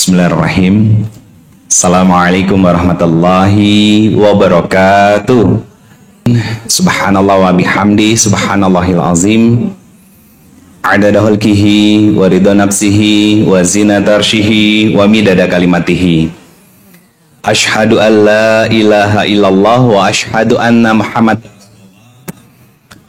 Bismillahirrahmanirrahim. Assalamualaikum warahmatullahi wabarakatuh. Subhanallah wa bihamdi, subhanallahil azim. Adada khalqihi wa ridha nafsihi wa zinata arshihi wa midada kalimatihi. Ashhadu an la ilaha illallah wa ashhadu anna Muhammad.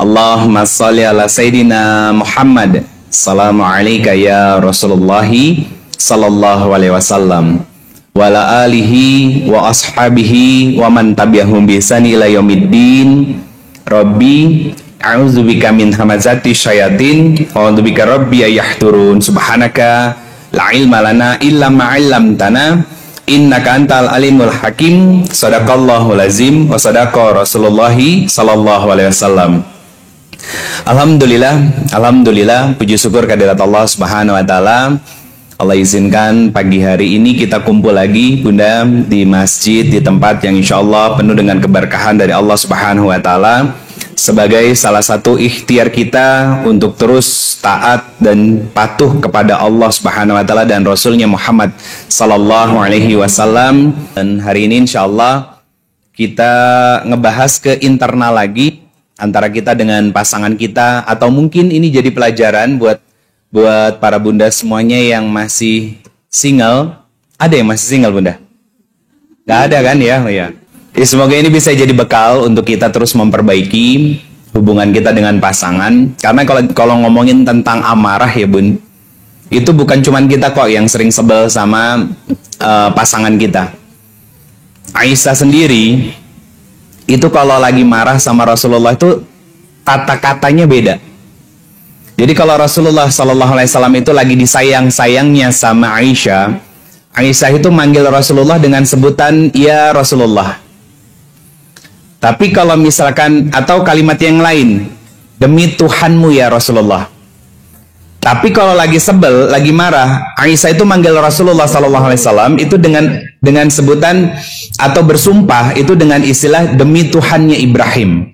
Allahumma shalli ala Sayyidina Muhammad. Assalamu alayka ya Rasulullahi sallallahu alaihi wasallam wa ala alihi wa ashabihi wa man tabi'ahum bi ihsani ila yaumiddin. Rabbi a'udzubika min hamazati syayatin wa a'udzubika rabbi ayahdurun. Subhanaka la ilma lana illa ma 'allamtana innaka antal alimul hakim. Shadaqallahul azim wa shadaqa Rasulullahi sallallahu alaihi wasallam. Alhamdulillah, puji syukur kehadirat Allah Subhanahu wa taala. Allah izinkan pagi hari ini kita kumpul lagi Bunda di masjid, di tempat yang insya Allah penuh dengan keberkahan dari Allah Subhanahu wa taala, sebagai salah satu ikhtiar kita untuk terus taat dan patuh kepada Allah Subhanahu wa taala dan Rasulnya Muhammad sallallahu alaihi wasallam. Dan hari ini insya Allah kita ngebahas ke internal lagi antara kita dengan pasangan kita, atau mungkin ini jadi pelajaran buat para bunda semuanya yang masih single. Ada yang masih single, Bunda? Gak ada kan ya? Ya, semoga ini bisa jadi bekal untuk kita terus memperbaiki hubungan kita dengan pasangan. Karena kalau ngomongin tentang amarah ya Bun, itu bukan cuman kita kok yang sering sebel sama pasangan kita. Aisyah sendiri itu kalau lagi marah sama Rasulullah itu tata katanya beda. Jadi kalau Rasulullah Sallallahu Alaihi Wasallam itu lagi disayang-sayangnya sama Aisyah, Aisyah itu manggil Rasulullah dengan sebutan ya Rasulullah. Tapi kalau misalkan atau kalimat yang lain, demi Tuhanmu ya Rasulullah. Tapi kalau lagi sebel, lagi marah, Aisyah itu manggil Rasulullah Sallallahu Alaihi Wasallam itu dengan sebutan atau bersumpah itu dengan istilah demi Tuhannya Ibrahim.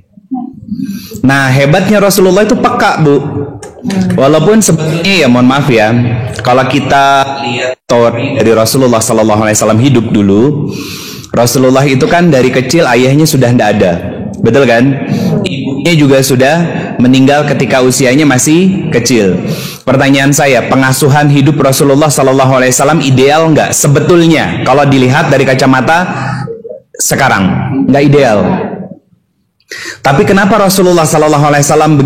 Nah, hebatnya Rasulullah itu peka, Bu. Walaupun sebenarnya ya mohon maaf ya, kalau kita lihat story dari Rasulullah Sallallahu Alaihi Wasallam hidup dulu, Rasulullah itu kan dari kecil ayahnya sudah tidak ada, betul kan? Ibunya juga sudah meninggal ketika usianya masih kecil. Pertanyaan saya, pengasuhan hidup Rasulullah Sallallahu Alaihi Wasallam ideal nggak? Sebetulnya kalau dilihat dari kacamata sekarang nggak ideal. Tapi kenapa Rasulullah Sallallahu Alaihi Wasallam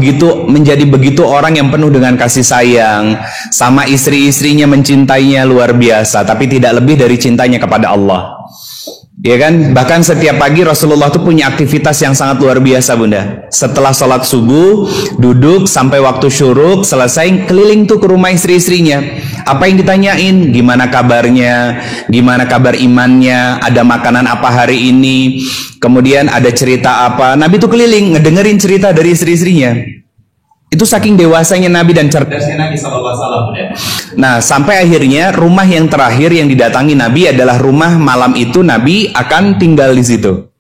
menjadi begitu orang yang penuh dengan kasih sayang, sama istri-istrinya mencintainya luar biasa, tapi tidak lebih dari cintanya kepada Allah. Ya kan? Bahkan setiap pagi Rasulullah itu punya aktivitas yang sangat luar biasa, Bunda. Setelah sholat subuh, duduk sampai waktu syuruk, selesai keliling tuh ke rumah istri-istrinya. Apa yang ditanyain? Gimana kabarnya? Gimana kabar imannya? Ada makanan apa hari ini? Kemudian ada cerita apa? Nabi tuh keliling ngedengerin cerita dari istri-istrinya. Itu saking dewasanya Nabi dan cerdasnya Nabi SAW. Nah, sampai akhirnya rumah yang terakhir yang didatangi Nabi adalah rumah malam itu Nabi akan tinggal di situ.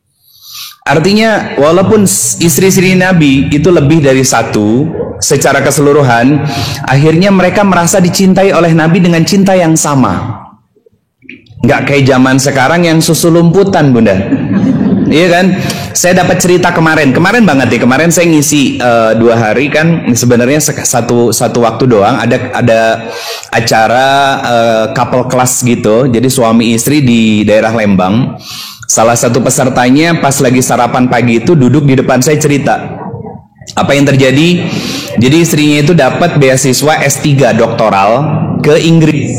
Artinya walaupun istri-istri Nabi itu lebih dari satu secara keseluruhan, akhirnya mereka merasa dicintai oleh Nabi dengan cinta yang sama. Nggak kayak zaman sekarang yang susu lumputan, Bunda. Iya kan? Saya dapat cerita kemarin banget ya. Kemarin saya ngisi 2 hari kan. Sebenarnya satu waktu doang. Ada acara couple class gitu. Jadi suami istri di daerah Lembang. Salah satu pesertanya pas lagi sarapan pagi itu duduk di depan saya cerita. Apa yang terjadi? Jadi istrinya itu dapat beasiswa S3 doktoral ke Inggris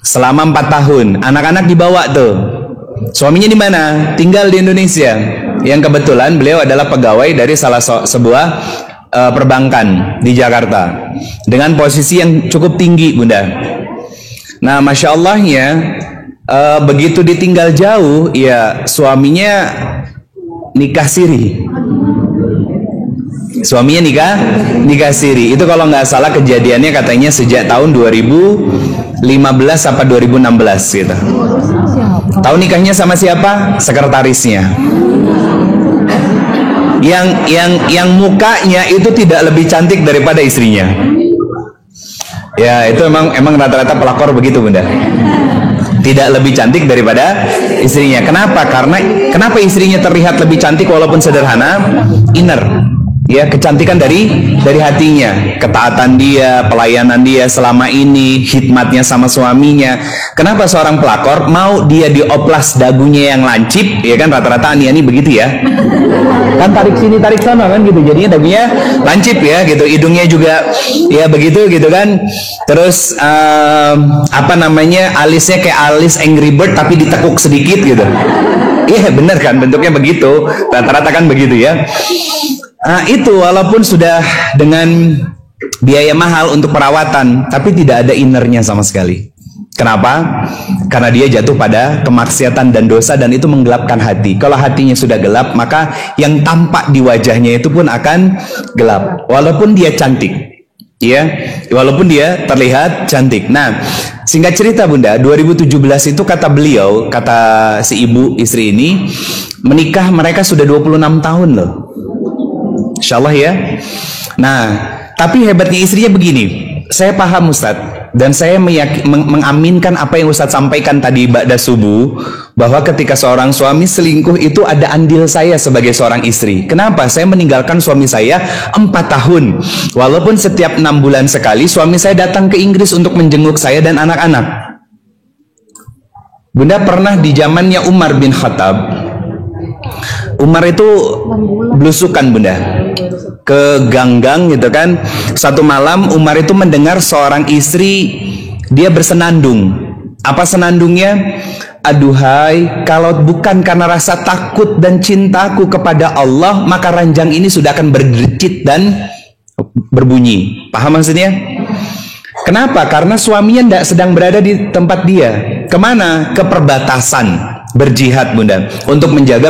selama 4 tahun. Anak-anak dibawa tuh. Suaminya di mana? Tinggal di Indonesia. Yang kebetulan beliau adalah pegawai dari sebuah perbankan di Jakarta dengan posisi yang cukup tinggi, Bunda. Nah, masya Allahnya begitu ditinggal jauh, ya suaminya nikah siri. Suaminya nikah siri. Itu kalau nggak salah kejadiannya katanya sejak tahun 2015 apa 2016 gitu. Tahu nikahnya sama siapa? Sekretarisnya. Yang mukanya itu tidak lebih cantik daripada istrinya. Ya, itu emang rata-rata pelakor begitu, Bunda. Tidak lebih cantik daripada istrinya. Kenapa? Kenapa istrinya terlihat lebih cantik walaupun sederhana? Inner. Ya, kecantikan dari hatinya, ketaatan dia, pelayanan dia selama ini, khidmatnya sama suaminya. Kenapa seorang pelakor mau dia dioplas dagunya yang lancip? Ya kan, rata-rata ani-ani begitu ya. Kan tarik sini tarik sana kan gitu, jadinya dagunya lancip ya gitu, hidungnya juga ya begitu gitu kan. Terus alisnya kayak alis Angry Bird tapi ditekuk sedikit gitu. Iya bener kan, bentuknya begitu, rata-rata kan begitu ya. Itu walaupun sudah dengan biaya mahal untuk perawatan, tapi tidak ada innernya sama sekali. Kenapa? Karena dia jatuh pada kemaksiatan dan dosa, dan itu menggelapkan hati. Kalau hatinya sudah gelap, maka yang tampak di wajahnya itu pun akan gelap. Walaupun dia cantik, ya, walaupun dia terlihat cantik. Nah, singkat cerita Bunda, 2017 itu kata beliau, kata si ibu istri ini, menikah mereka sudah 26 tahun loh. Insya Allah ya. Nah, tapi hebatnya istrinya begini. Saya paham Ustadz, dan saya mengaminkan apa yang Ustadz sampaikan tadi ba'da subuh, bahwa ketika seorang suami selingkuh itu ada andil saya sebagai seorang istri. Kenapa? Saya meninggalkan suami saya 4 tahun. Walaupun setiap 6 bulan sekali suami saya datang ke Inggris untuk menjenguk saya dan anak-anak. Bunda pernah di zamannya Umar bin Khattab. Umar itu belusukan Bunda ke gang-gang gitu kan. Satu malam Umar itu mendengar seorang istri dia bersenandung. Apa senandungnya? Aduhai, kalau bukan karena rasa takut dan cintaku kepada Allah, maka ranjang ini sudah akan berdecit dan berbunyi. Paham maksudnya? Kenapa? Karena suaminya tidak sedang berada di tempat dia. Kemana? Ke perbatasan. Berjihad Bunda untuk menjaga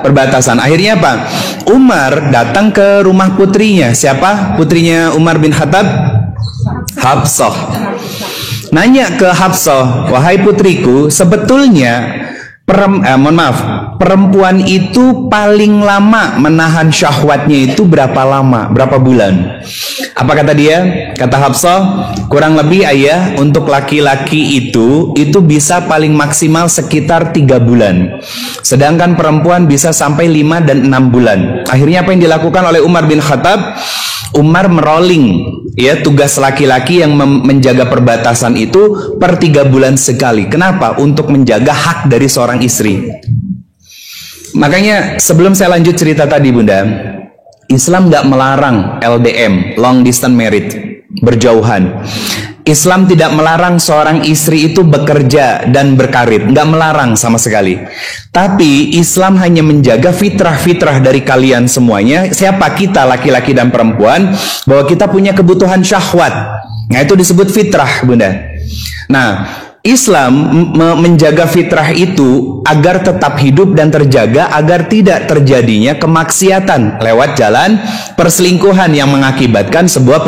perbatasan. Akhirnya apa? Umar datang ke rumah putrinya. Siapa putrinya Umar bin Khattab? Hafsah. Nanya ke Hafsah, wahai putriku, sebetulnya perempuan itu paling lama menahan syahwatnya itu berapa lama? Berapa bulan? Apa kata dia? Kata Hafsah, kurang lebih ayah, untuk laki-laki itu bisa paling maksimal sekitar 3 bulan. Sedangkan perempuan bisa sampai 5 dan 6 bulan. Akhirnya apa yang dilakukan oleh Umar bin Khattab? Umar merolling ya tugas laki-laki yang menjaga perbatasan itu per 3 bulan sekali. Kenapa? Untuk menjaga hak dari seorang istri. Makanya sebelum saya lanjut cerita tadi Bunda, Islam nggak melarang LDM, long distance marriage, berjauhan. Islam tidak melarang seorang istri itu bekerja dan berkarir, nggak melarang sama sekali. Tapi Islam hanya menjaga fitrah-fitrah dari kalian semuanya. Siapa kita, laki-laki dan perempuan, bahwa kita punya kebutuhan syahwat. Nah itu disebut fitrah Bunda. Nah Islam menjaga fitrah itu agar tetap hidup dan terjaga, agar tidak terjadinya kemaksiatan lewat jalan perselingkuhan yang mengakibatkan sebuah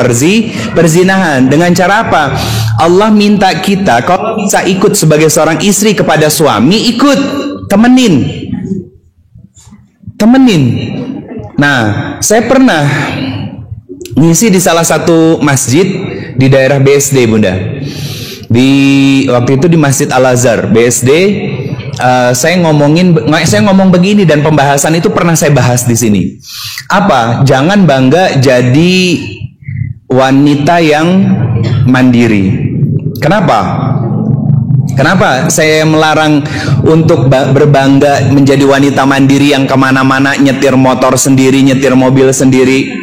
perzinahan. Dengan cara apa? Allah minta kita kalau bisa ikut sebagai seorang istri kepada suami, ikut, temenin. Nah, saya pernah ngisi di salah satu masjid di daerah BSD Bunda. Waktu itu di Masjid Al-Azhar BSD, saya ngomong begini, dan pembahasan itu pernah saya bahas di sini. Apa? Jangan bangga jadi wanita yang mandiri. Kenapa saya melarang untuk berbangga menjadi wanita mandiri yang kemana-mana nyetir motor sendiri, nyetir mobil sendiri?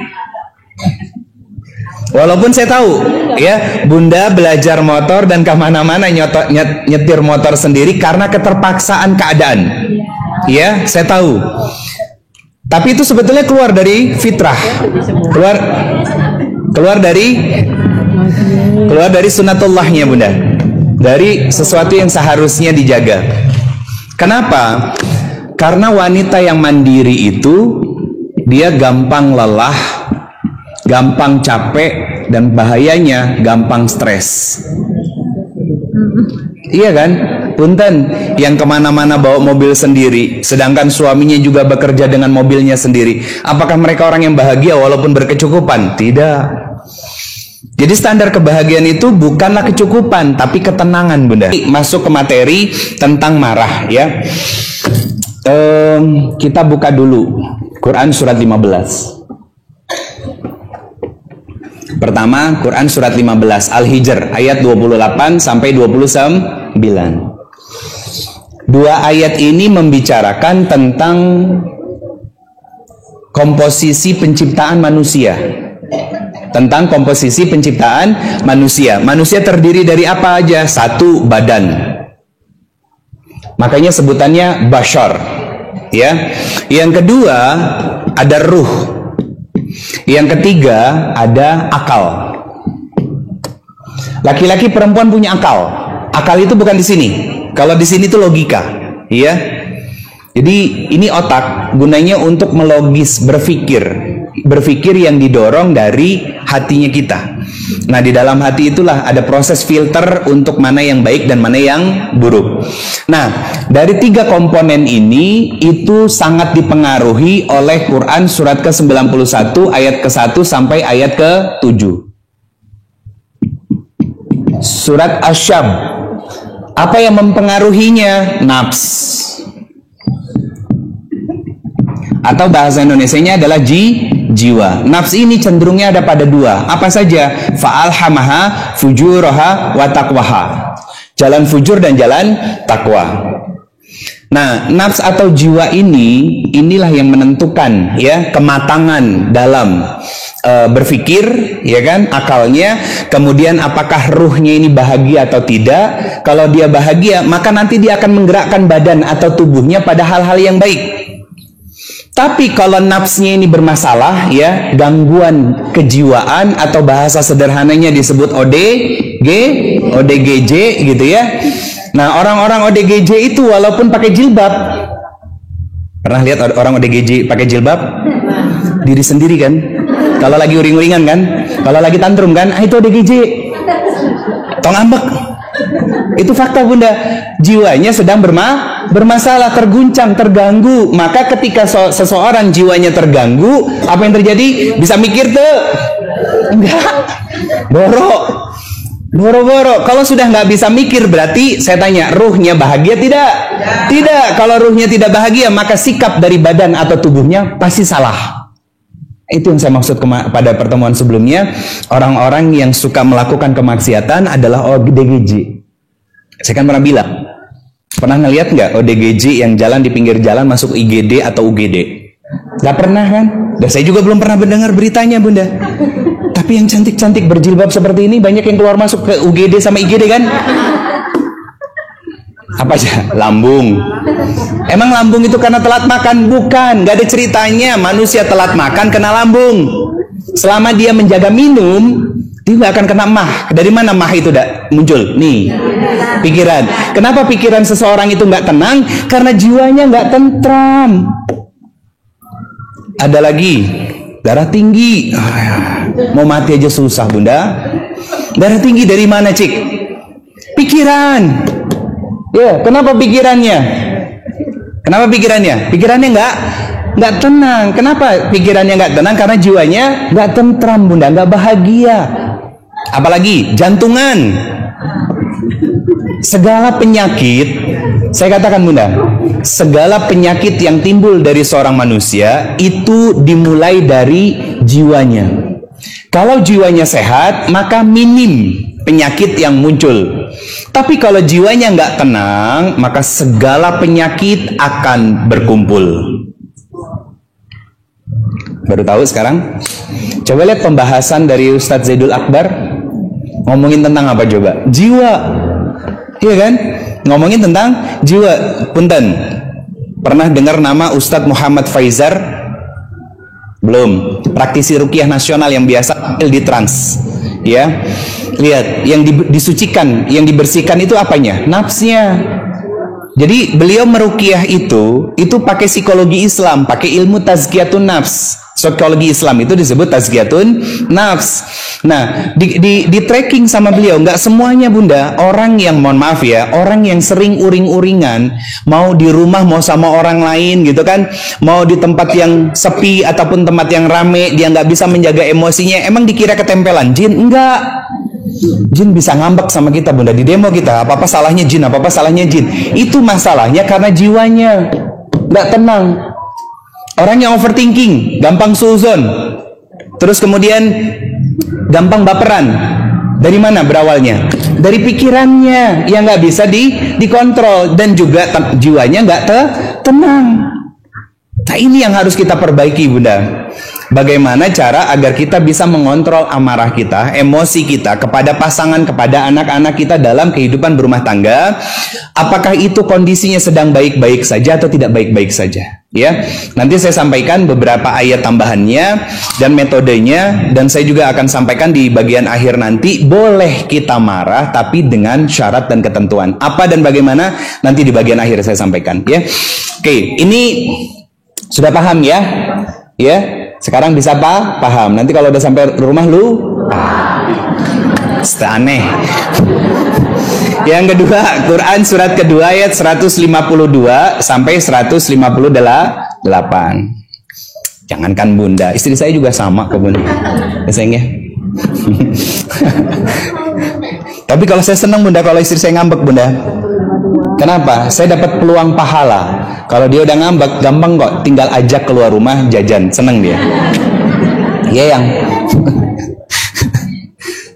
Walaupun saya tahu ya Bunda belajar motor dan kemana-mana nyetir motor sendiri karena keterpaksaan keadaan. Ya, saya tahu. Tapi itu sebetulnya keluar dari fitrah, keluar dari sunatullahnya Bunda, dari sesuatu yang seharusnya dijaga. Kenapa? Karena wanita yang mandiri itu dia gampang lelah, gampang capek, dan bahayanya gampang stres. Iya kan? Punten, yang kemana-mana bawa mobil sendiri, sedangkan suaminya juga bekerja dengan mobilnya sendiri. Apakah mereka orang yang bahagia walaupun berkecukupan? Tidak. Jadi standar kebahagiaan itu bukanlah kecukupan, tapi ketenangan, Bunda. Masuk ke materi tentang marah, ya. Kita buka dulu Quran surat 15. Pertama, Quran surat 15 Al-Hijr ayat 28 sampai 29. Dua ayat ini membicarakan tentang komposisi penciptaan manusia. Tentang komposisi penciptaan manusia. Manusia terdiri dari apa aja? Satu, badan. Makanya sebutannya bashar, ya. Yang kedua ada ruh. Yang ketiga ada akal. Laki-laki perempuan punya akal. Akal itu bukan di sini. Kalau di sini itu logika, ya. Jadi ini otak gunanya untuk melogis, berpikir yang didorong dari hatinya kita. Nah, di dalam hati itulah ada proses filter untuk mana yang baik dan mana yang buruk. Nah, dari tiga komponen ini itu sangat dipengaruhi oleh Quran surat ke-91 ayat ke-1 sampai ayat ke-7. Surat Asy-Syam. Apa yang mempengaruhinya? Nafs. Atau bahasa Indonesianya adalah jiwa. Nafs ini cenderungnya ada pada dua. Apa saja? Fa'alhamaha fujuraha wa taqwaha. Jalan fujur dan jalan takwa. Nah, nafs atau jiwa inilah yang menentukan, ya, kematangan dalam berpikir, ya kan, akalnya. Kemudian apakah ruhnya ini bahagia atau tidak. Kalau dia bahagia, maka nanti dia akan menggerakkan badan atau tubuhnya pada hal-hal yang baik. Tapi kalau nafsnya ini bermasalah, ya, gangguan kejiwaan atau bahasa sederhananya disebut ODGJ gitu, ya. Nah, orang-orang ODGJ itu walaupun pakai jilbab, pernah lihat orang ODGJ pakai jilbab? Diri sendiri kan? Kalau lagi uring-uringan kan? Kalau lagi tantrum kan? Itu ODGJ. Tong ambek. Itu fakta, Bunda. Jiwanya sedang bermasalah, terguncang, terganggu. Maka ketika seseorang jiwanya terganggu, apa yang terjadi? Bisa mikir tuh? Enggak. Boro-boro. Kalau sudah nggak bisa mikir, berarti saya tanya, ruhnya bahagia tidak? Tidak. Kalau ruhnya tidak bahagia, maka sikap dari badan atau tubuhnya pasti salah. Itu yang saya maksud pada pertemuan sebelumnya. Orang-orang yang suka melakukan kemaksiatan adalah ODGJ. Saya kan pernah bilang, pernah ngelihat nggak ODGJ yang jalan di pinggir jalan masuk IGD atau UGD? Nggak pernah kan? Dan saya juga belum pernah mendengar beritanya, Bunda. Tapi yang cantik-cantik berjilbab seperti ini banyak yang keluar masuk ke UGD sama IGD kan? Apa aja? Lambung. Emang lambung itu karena telat makan? Bukan. Nggak ada ceritanya manusia telat makan kena lambung. Selama dia menjaga minum, dia nggak akan kena mah. Dari mana mah itu muncul? Nih, pikiran. Kenapa pikiran seseorang itu nggak tenang? Karena jiwanya nggak tentram. Ada lagi, darah tinggi. Mau mati aja susah, Bunda. Darah tinggi dari mana, Cik? Pikiran. Ya, kenapa pikirannya? Kenapa pikirannya? Pikirannya nggak tenang. Kenapa pikirannya nggak tenang? Karena jiwanya nggak tentram, Bunda, nggak bahagia. Apalagi jantungan. Segala penyakit, saya katakan, Bunda, segala penyakit yang timbul dari seorang manusia itu dimulai dari jiwanya. Kalau jiwanya sehat, maka minim penyakit yang muncul. Tapi kalau jiwanya nggak tenang, maka segala penyakit akan berkumpul. Baru tahu sekarang? Coba lihat pembahasan dari Ustadz Zaidul Akbar. Ngomongin tentang apa coba? Jiwa. Iya kan? Ngomongin tentang jiwa. Punten. Pernah dengar nama Ustadz Muhammad Faizar? Belum. Praktisi ruqyah nasional yang biasa di Trans. Ya. Lihat, yang disucikan, yang dibersihkan itu apanya? Nafsnya. Jadi beliau meruqyah itu pakai psikologi Islam, pakai ilmu tazkiyatun nafs. psikologi Islam itu disebut tazkiyatun nafs. Nah, di tracking sama beliau, nggak semuanya Bunda, orang yang, mohon maaf ya, orang yang sering uring-uringan, mau di rumah mau sama orang lain gitu kan, mau di tempat yang sepi ataupun tempat yang rame, dia nggak bisa menjaga emosinya, emang dikira ketempelan jin? Enggak. Jin bisa ngambek sama kita Bunda, di demo kita, apa-apa salahnya jin, apa-apa salahnya jin. Itu masalahnya karena jiwanya nggak tenang. Orang yang overthinking, gampang suzon, terus kemudian gampang baperan. Dari mana berawalnya? Dari pikirannya yang nggak bisa dikontrol, dan juga jiwanya nggak tenang. Nah, ini yang harus kita perbaiki Bunda. Bagaimana cara agar kita bisa mengontrol amarah kita, emosi kita kepada pasangan, kepada anak-anak kita dalam kehidupan berumah tangga. Apakah itu kondisinya sedang baik-baik saja atau tidak baik-baik saja? Ya, nanti saya sampaikan beberapa ayat tambahannya dan metodenya, dan saya juga akan sampaikan di bagian akhir nanti. Boleh kita marah tapi dengan syarat dan ketentuan. Apa dan bagaimana nanti di bagian akhir saya sampaikan. Ya, oke, ini sudah paham ya? Ya. Sekarang bisa paham. Nanti kalau udah sampai rumah lu aneh. Yang kedua, Quran surat kedua ayat 152 sampai 158. Jangankan Bunda, istri saya juga sama kok Bunda. Sayangnya. Tapi kalau saya senang Bunda kalau istri saya ngambek Bunda. Kenapa? Saya dapat peluang pahala. Kalau dia udah ngambek, gampang kok, tinggal ajak keluar rumah jajan, seneng dia. Iya yang.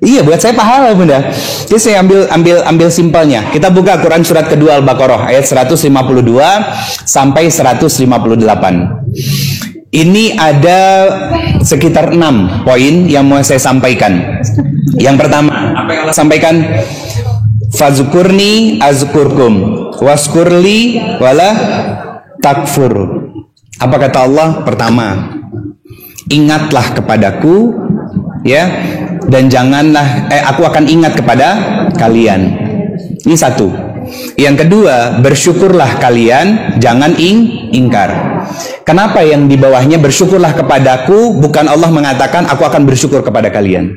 Iya, buat saya pahala Bunda. Jadi saya ambil simpelnya. Kita buka Quran surat kedua Al-Baqarah ayat 152 sampai 158. Ini ada sekitar 6 poin yang mau saya sampaikan. Yang pertama, apa yang Allah sampaikan? Fazkurni azkurkum waskurli wala takfur. Apa kata Allah? Pertama, ingatlah kepadaku ya, dan janganlah aku akan ingat kepada kalian. Ini satu. Yang kedua, bersyukurlah kalian, jangan ingkar. Kenapa yang di bawahnya bersyukurlah kepadaku, bukan Allah mengatakan aku akan bersyukur kepada kalian?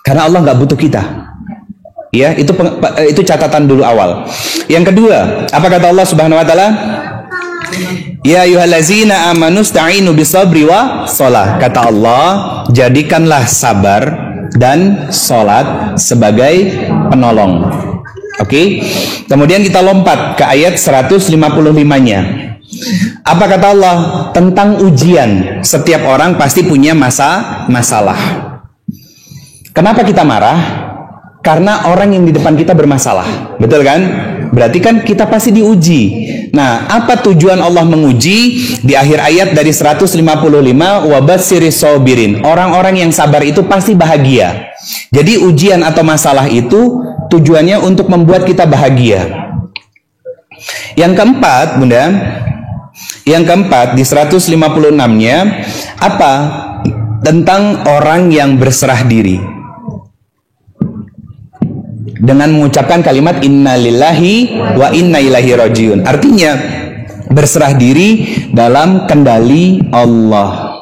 Karena Allah nggak butuh kita. Ya, itu catatan dulu awal. Yang kedua, apa kata Allah Subhanahu wa taala? Ya ayyuhallazina amanu sta'inu bisabri wa shalah. Kata Allah, jadikanlah sabar dan salat sebagai penolong. Oke. Kemudian kita lompat ke ayat 155-nya. Apa kata Allah tentang ujian? Setiap orang pasti punya masalah. Kenapa kita marah? Karena orang yang di depan kita bermasalah, betul kan? Berarti kan kita pasti diuji. Nah, apa tujuan Allah menguji? Di akhir ayat dari 155, wabassiris sabirin. Orang-orang yang sabar itu pasti bahagia. Jadi ujian atau masalah itu tujuannya untuk membuat kita bahagia. Yang keempat, Bunda, yang keempat di 156-nya apa? Tentang orang yang berserah diri. Dengan mengucapkan kalimat innalillahi wa inna ilaihi rajiun. Artinya berserah diri dalam kendali Allah.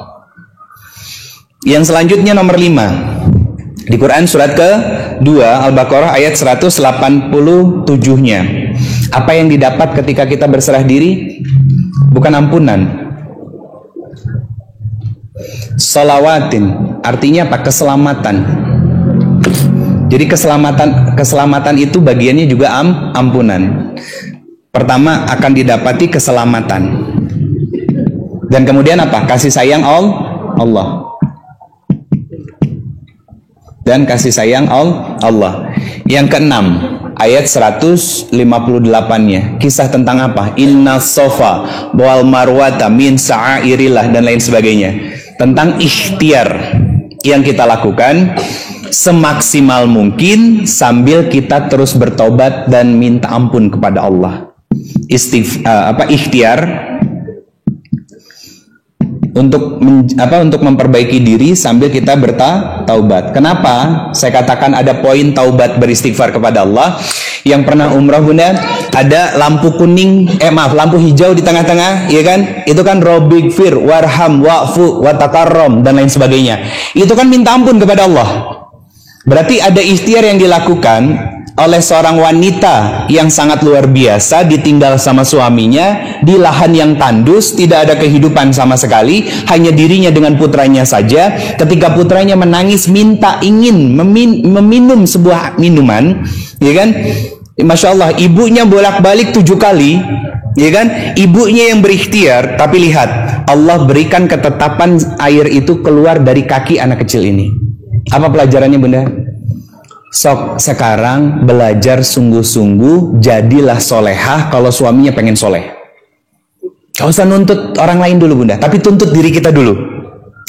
Yang selanjutnya nomor 5 di Quran surat ke-2 Al-Baqarah ayat 187-nya. Apa yang didapat ketika kita berserah diri? Bukan ampunan. Salawatin, artinya apa? Keselamatan. Jadi keselamatan itu bagiannya juga ampunan. Pertama akan didapati keselamatan. Dan kemudian apa? Kasih sayang Allah. Dan kasih sayang Allah. Yang keenam, ayat 158-nya. Kisah tentang apa? Inna sofa wal marwata min sa'airillah dan lain sebagainya. Tentang ikhtiar yang kita lakukan semaksimal mungkin sambil kita terus bertobat dan minta ampun kepada Allah. Ikhtiar untuk memperbaiki diri sambil kita bertaubat. Kenapa saya katakan ada poin taubat beristighfar kepada Allah? Yang pernah umrah Bunda, ada lampu kuning, lampu hijau di tengah-tengah, ya kan? Itu kan Robbik fir, warham, wa'fu, watakarrom, dan lain sebagainya. Itu kan minta ampun kepada Allah. Berarti ada ikhtiar yang dilakukan oleh seorang wanita yang sangat luar biasa, ditinggal sama suaminya di lahan yang tandus, tidak ada kehidupan sama sekali, hanya dirinya dengan putranya saja. Ketika putranya menangis ingin meminum sebuah minuman, ya kan? Masya Allah, ibunya bolak-balik 7 kali, ya kan? Ibunya yang berikhtiar, tapi lihat, Allah berikan ketetapan air itu keluar dari kaki anak kecil ini. Apa pelajarannya Bunda? Sok sekarang belajar sungguh-sungguh, jadilah solehah kalau suaminya pengen soleh. Gak usah nuntut orang lain dulu Bunda, tapi tuntut diri kita dulu.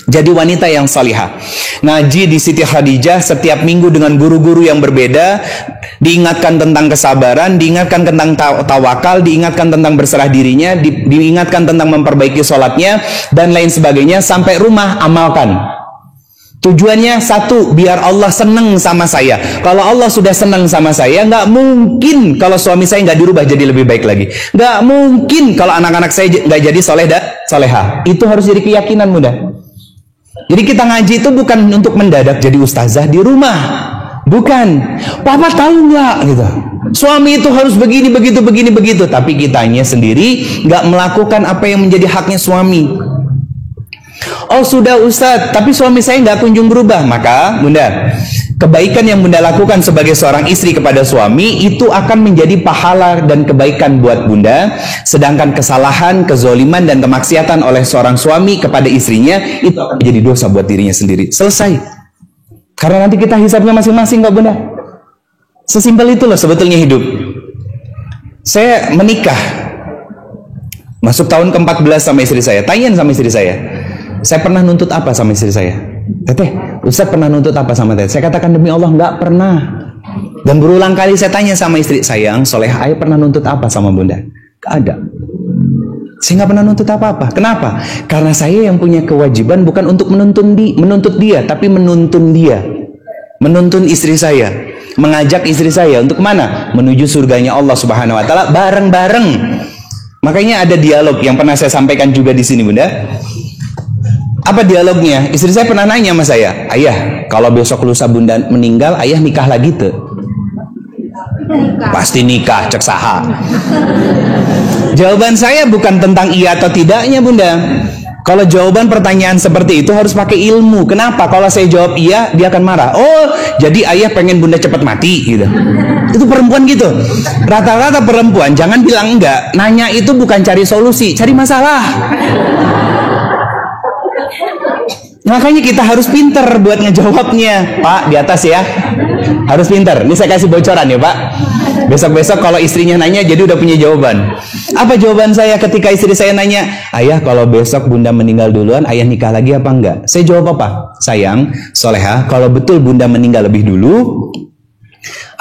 Jadi wanita yang solihah. Ngaji di Siti Khadijah setiap minggu dengan guru-guru yang berbeda, diingatkan tentang kesabaran, diingatkan tentang tawakal, diingatkan tentang berserah dirinya, diingatkan tentang memperbaiki sholatnya, dan lain sebagainya. Sampai rumah amalkan. Tujuannya satu, biar Allah senang sama saya. Kalau Allah sudah senang sama saya, nggak mungkin kalau suami saya nggak dirubah jadi lebih baik lagi. Nggak mungkin kalau anak-anak saya nggak jadi soleh dan soleha. Itu harus jadi keyakinan Bunda. Jadi kita ngaji itu bukan untuk mendadak jadi ustazah di rumah. Bukan. Papa tahu nggak gitu. Suami itu harus begini, begitu. Tapi kitanya sendiri nggak melakukan apa yang menjadi haknya suami. Oh sudah Ustadz, tapi suami saya nggak kunjung berubah. Maka Bunda, kebaikan yang Bunda lakukan sebagai seorang istri kepada suami itu akan menjadi pahala dan kebaikan buat Bunda. Sedangkan kesalahan, kezoliman, dan kemaksiatan oleh seorang suami kepada istrinya itu akan menjadi dosa buat dirinya sendiri. Selesai. Karena nanti kita hisabnya masing-masing kok Bunda. Sesimpel itu loh sebetulnya hidup. Saya menikah, masuk tahun ke-14 sama istri saya. Tanyain sama istri saya pernah nuntut apa sama istri saya? Teteh, Ustaz pernah nuntut apa sama teteh? Saya katakan demi Allah nggak pernah. Dan berulang kali saya tanya sama istri, sayang, solehah, ayah pernah nuntut apa sama Bunda? Gak ada. Saya nggak pernah nuntut apa-apa. Kenapa? Karena saya yang punya kewajiban bukan untuk menuntut dia, tapi menuntun dia, menuntun istri saya, mengajak istri saya untuk mana? Menuju surganya Allah Subhanahu Wa Taala bareng-bareng. Makanya ada dialog yang pernah saya sampaikan juga di sini Bunda. Apa dialognya? Istri saya pernah nanya sama saya, ayah, kalau besok lusa Bunda meninggal, ayah nikah lagi tuh? Pasti nikah, cek saha. Jawaban saya bukan tentang iya atau tidaknya Bunda. Kalau jawaban pertanyaan seperti itu harus pakai ilmu. Kenapa? Kalau saya jawab iya, dia akan marah. Oh, jadi ayah pengen Bunda cepat mati gitu. Itu perempuan gitu. Rata-rata perempuan jangan bilang enggak. Nanya itu bukan cari solusi, cari masalah. Makanya kita harus pinter buat ngejawabnya. Pak, di atas ya. Harus pinter. Ini saya kasih bocoran ya Pak. Besok-besok kalau istrinya nanya jadi udah punya jawaban. Apa jawaban saya ketika istri saya nanya, ayah kalau besok Bunda meninggal duluan, ayah nikah lagi apa enggak? Saya jawab apa? Sayang, soleha, kalau betul Bunda meninggal lebih dulu,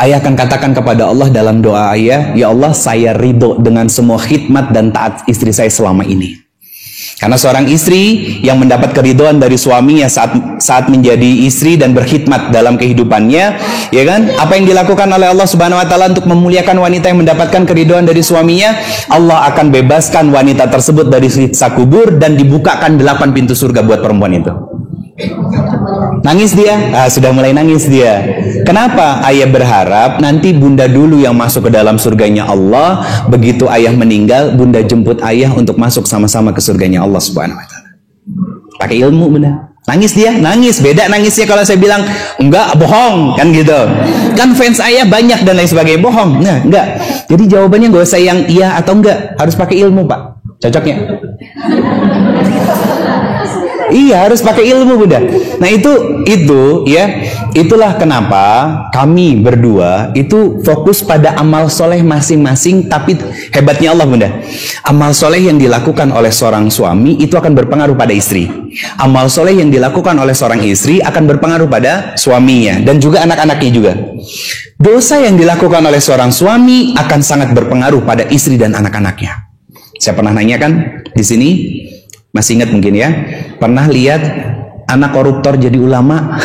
ayah akan katakan kepada Allah dalam doa ayah, ya Allah saya ridho dengan semua khidmat dan taat istri saya selama ini. Karena seorang istri yang mendapat keridhaan dari suaminya saat menjadi istri dan berkhidmat dalam kehidupannya, ya kan? Apa yang dilakukan oleh Allah Subhanahu Wa Taala untuk memuliakan wanita yang mendapatkan keridhaan dari suaminya, Allah akan bebaskan wanita tersebut dari siksa kubur dan dibukakan 8 pintu surga buat perempuan itu. Nangis dia? Sudah mulai nangis dia. Kenapa? Ayah berharap nanti Bunda dulu yang masuk ke dalam surganya Allah. Begitu ayah meninggal, Bunda jemput ayah untuk masuk sama-sama ke surganya Allah Subhanahu Wa Taala. Pakai ilmu Bunda. Nangis dia? Nangis. Beda nangisnya kalau saya bilang enggak, bohong, kan gitu. Kan fans ayah banyak dan lain sebagainya, bohong. Nah, enggak. Jadi jawabannya gak usah yang iya atau enggak, harus pakai ilmu Pak. Cocoknya? Iya, harus pakai ilmu Bunda. Nah itu ya, itulah kenapa kami berdua itu fokus pada amal soleh masing-masing. Tapi hebatnya Allah Bunda, amal soleh yang dilakukan oleh seorang suami itu akan berpengaruh pada istri. Amal soleh yang dilakukan oleh seorang istri akan berpengaruh pada suaminya dan juga anak-anaknya juga. Dosa yang dilakukan oleh seorang suami akan sangat berpengaruh pada istri dan anak-anaknya. Saya pernah nanyakan di sini, Masih ingat mungkin ya? Pernah lihat anak koruptor jadi ulama?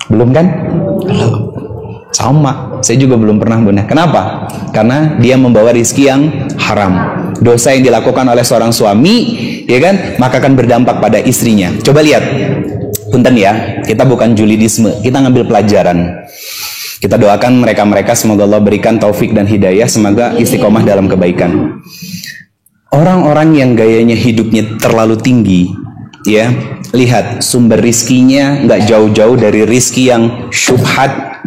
Belum kan? Belum. Sama, saya juga belum pernah Bunda. Kenapa? Karena dia membawa rizki yang haram. Dosa yang dilakukan oleh seorang suami, ya kan, maka akan berdampak pada istrinya. Coba lihat, punten ya, kita bukan julidisme, kita ngambil pelajaran. Kita doakan mereka-mereka, semoga Allah berikan taufik dan hidayah, semoga istiqomah dalam kebaikan. Orang-orang yang gayanya hidupnya terlalu tinggi, ya, lihat sumber rizkinya nggak jauh-jauh dari rizki yang syubhat,